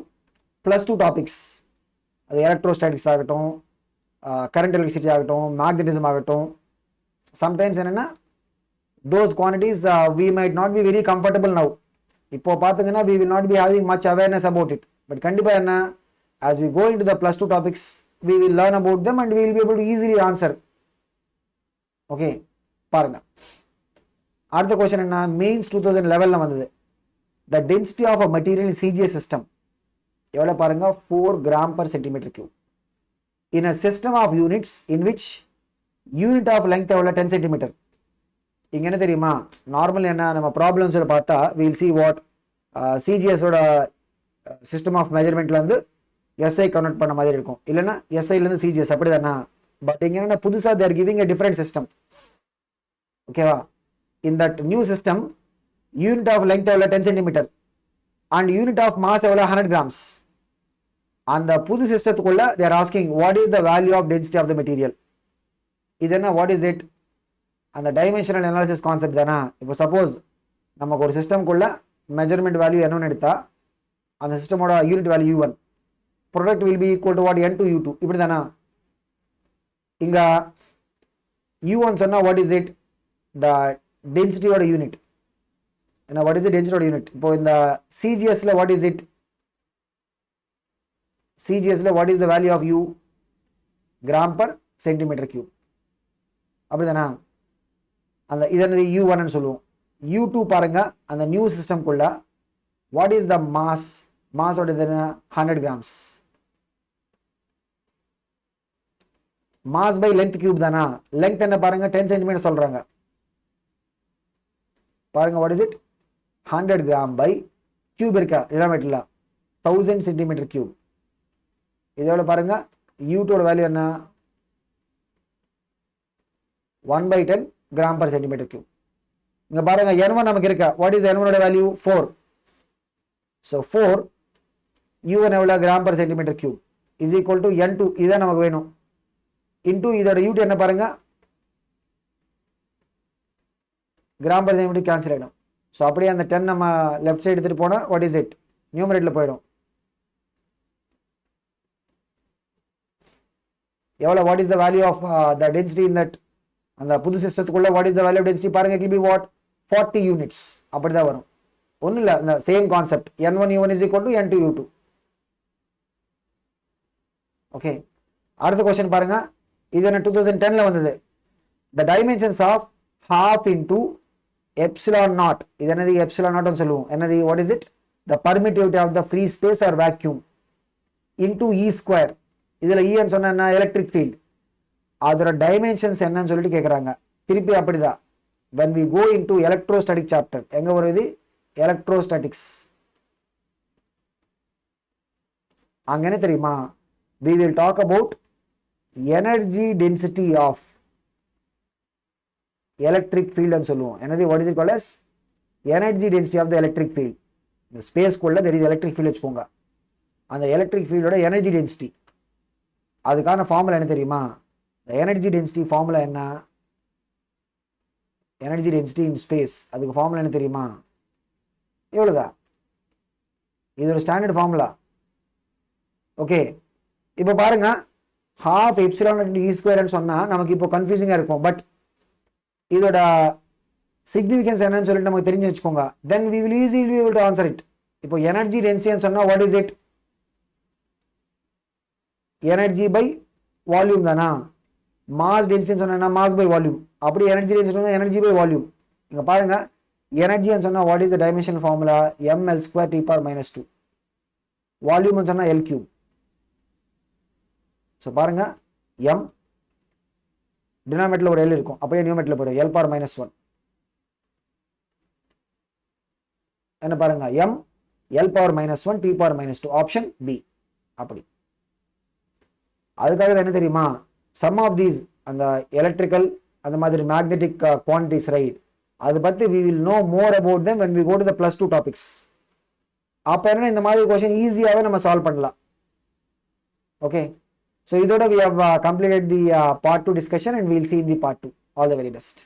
+2 டாபிக்ஸ், அது எலக்ட்ரோஸ்டாட்டிக்ஸ் ஆகட்டும், கரண்ட் எலக்ட்ரிசிட்டி ஆகட்டும், மேக்னட்டிசம் ஆகட்டும். சம்டைம்ஸ் என்னென்னா those quantities we might not be very comfortable now. இப்போ பார்த்தீங்கன்னா we will not be having much awareness about it. But கண்டிப்பாக என்ன, as we go into the +2 topics we will learn about them and we will be able to easily answer. Okay, பாருங்க அடுத்த question என்ன, mains 2011ல வந்தது. the density of a material in CGS system எவ்வளோ பாருங்க, 4 g/cm3 in a system of units in which unit of length எவ்வளோ 10 cm. இங்க என்ன தெரியுமா, நார்மல் என்ன நம்ம ப்ராப்ளம்ஸில் பார்த்தா we'll see what CGS ஓட சிஸ்டம் ஆஃப் மெஜர்மெண்ட்ல இருந்து SI கன்வெர்ட் பண்ண மாதிரி இருக்கும், இல்லைன்னா SIல இருந்து CGS அப்படி தானே. பட் இங்க என்ன புதுசா they are giving a different system. ஓகேவா, in that new system unit of length எவ்வளோ 10 centimetre and unit of mass எவ்வளோ 100 கிராம்ஸ். அந்த புது சிஸ்டத்துக்குள்ள they're asking what is the value of density of the material. இது என்ன, வாட் இஸ் இட், அந்த dimensional analysis concept தானே. இப்போ சப்போஸ் நமக்கு ஒரு சிஸ்டம்குள்ள மெஜர்மெண்ட் வேல்யூ என்னன்னு எடுத்தா அந்த சிஸ்டமோட unit value u1, product will be equal to what n2 u2, இப்படி தானே. இங்க u1 சொன்னா வாட் இஸ் இட், த டென்சிட்டியோட யூனிட் என்ன, வாட் இஸ் த டென்சிட்டியோட யூனிட். இப்போ இந்த சிஜிஎஸ்ல வாட் இஸ் இட், சிஜிஎஸ்ல what is the value of u, gram per centimetre cube, அப்படிதானா. அந்த இது u1 சொல்லுவோம். u2 பாருங்க, அந்த நியூ சிஸ்டம்குள்ள வாட் இஸ் த மாஸ், மாஸோட 100 grams. Mass by length cube தானா. லென்த் என்ன பாருங்க 10 சென்டிமீட்டர் சொல்றாங்க. பாருங்க what is it, 100 gram by cube இருக்கா டினாமினேட்டர்ல 1000 சென்டிமீட்டர் கியூப். இதோட பாருங்க u2 வேல்யூ என்ன, 1/10 கிராம் பர் சென்டிமீட்டர் கியூப். இங்க பாருங்க n1 நமக்கு இருக்கா, what is n1 value 4. So 4 u1 எவ்வளவு gram per centimetre cube is equal to n2, இதுதான் நமக்கு வேணும். இன்டூ இதோட u2 என்ன பாருங்க, கிராம் பர் சென்டிமீட்டர் கேன்சல் ஆகிடும். ஸோ அப்படியே அந்த 10 நம்ம லெஃப்ட் சைடு எடுத்துட்டு போனா வாட் இஸ் இட், நியூமரேட்டர்ல போயிடும். எவ்வளவு, what is the value of the density in that, அந்த புது சிஸ்டத்துக்குள்ள what is the value of density பாருங்க, it will be what 40 units, அப்படிதான் வரும். ஒன்றும் இல்லை, இந்த same concept n1 u1 is equal to n2 u2. Okay, அடுத்த கொஸ்டின் பாருங்க. இது என்ன 2010ல வந்தது. the dimensions of half into epsilon naught, இது என்னது epsilon naught னு சொல்லுவோம். என்னது, what is it, the permittivity of the free space or vacuum into e square. இதுல e ன்னு சொன்னா எலக்ட்ரிக் ஃபீல்ட், அதோட டைமென்ஷன்ஸ் என்னன்னு சொல்லிட்டு கேட்குறாங்க. திருப்பி அப்படிதான் when we go into electrostatic chapter, எங்க வருது electrostatics, அங்க என்ன தெரியுமா, we will talk about energy density of electric field ன்னு சொல்லுவோம். என்னது, what is it called as energy density of the electric field. இந்த ஸ்பேஸ் குள்ள there is electric field வச்சுக்கோங்க. அந்த electric field ஓட energy density, அதுக்கான ஃபார்முலா என்ன தெரியுமா, the energy density ஃபார்முலா என்ன, எனர்ஜி டென்சிட்டி இன் ஸ்பேஸ், அதுக்கு ஃபார்முலா என்ன தெரியுமா, இவ்வளவுதான். இது ஒரு ஸ்டாண்டர்ட் ஃபார்முலா. ஓகே, இப்போ பாருங்க half epsilon into e square ன்னு சொன்னா நமக்கு இப்போ கன்ஃபியூசிங்கா இருக்கும். பட் இதோட சிக்னிஃபிகன்ஸ் என்னன்னு சொல்லிட்டு நமக்கு தெரிஞ்சு வச்சுக்கோங்க. then we will easily be able to answer it. இப்போ எனர்ஜி டென்சிட்டி ன்னு சொன்னா what is it, energy by volume தானா. மாஸ் டென்சிட்டி சொன்னா மாஸ் பை வால்யூம், அப்படி energy density energy by volume. இங்க பாருங்க எனர்ஜி சொன்னா what is the dimension formula, ml square t power -2. Volume சொன்னா l கியூப். ஸோ பாருங்க m டினாமினேட்டர்ல ஒரு l இருக்கும், அப்படியே நியூமரேட்டர்ல போயிடும் l பவர் -1. என்ன பாருங்க m l power -1 t power -2, option B. அப்படி அதுக்காக என்ன தெரியுமா, சம் ஆஃப் தீஸ் அந்த எலக்ட்ரிக்கல் அந்த மாதிரி மேக்னெட்டிக் குவான்டிட்டிஸ் ரைட், அது பத்தி we will know more about them when we go to the +2 topics. அப்ப என்ன இந்த மாதிரி क्वेश्चन ஈஸியாவே நம்ம சால்வ் பண்ணலாம். ஓகே, so இதோட we have completed the part 2 discussion and we will see in the part 2. All the very best.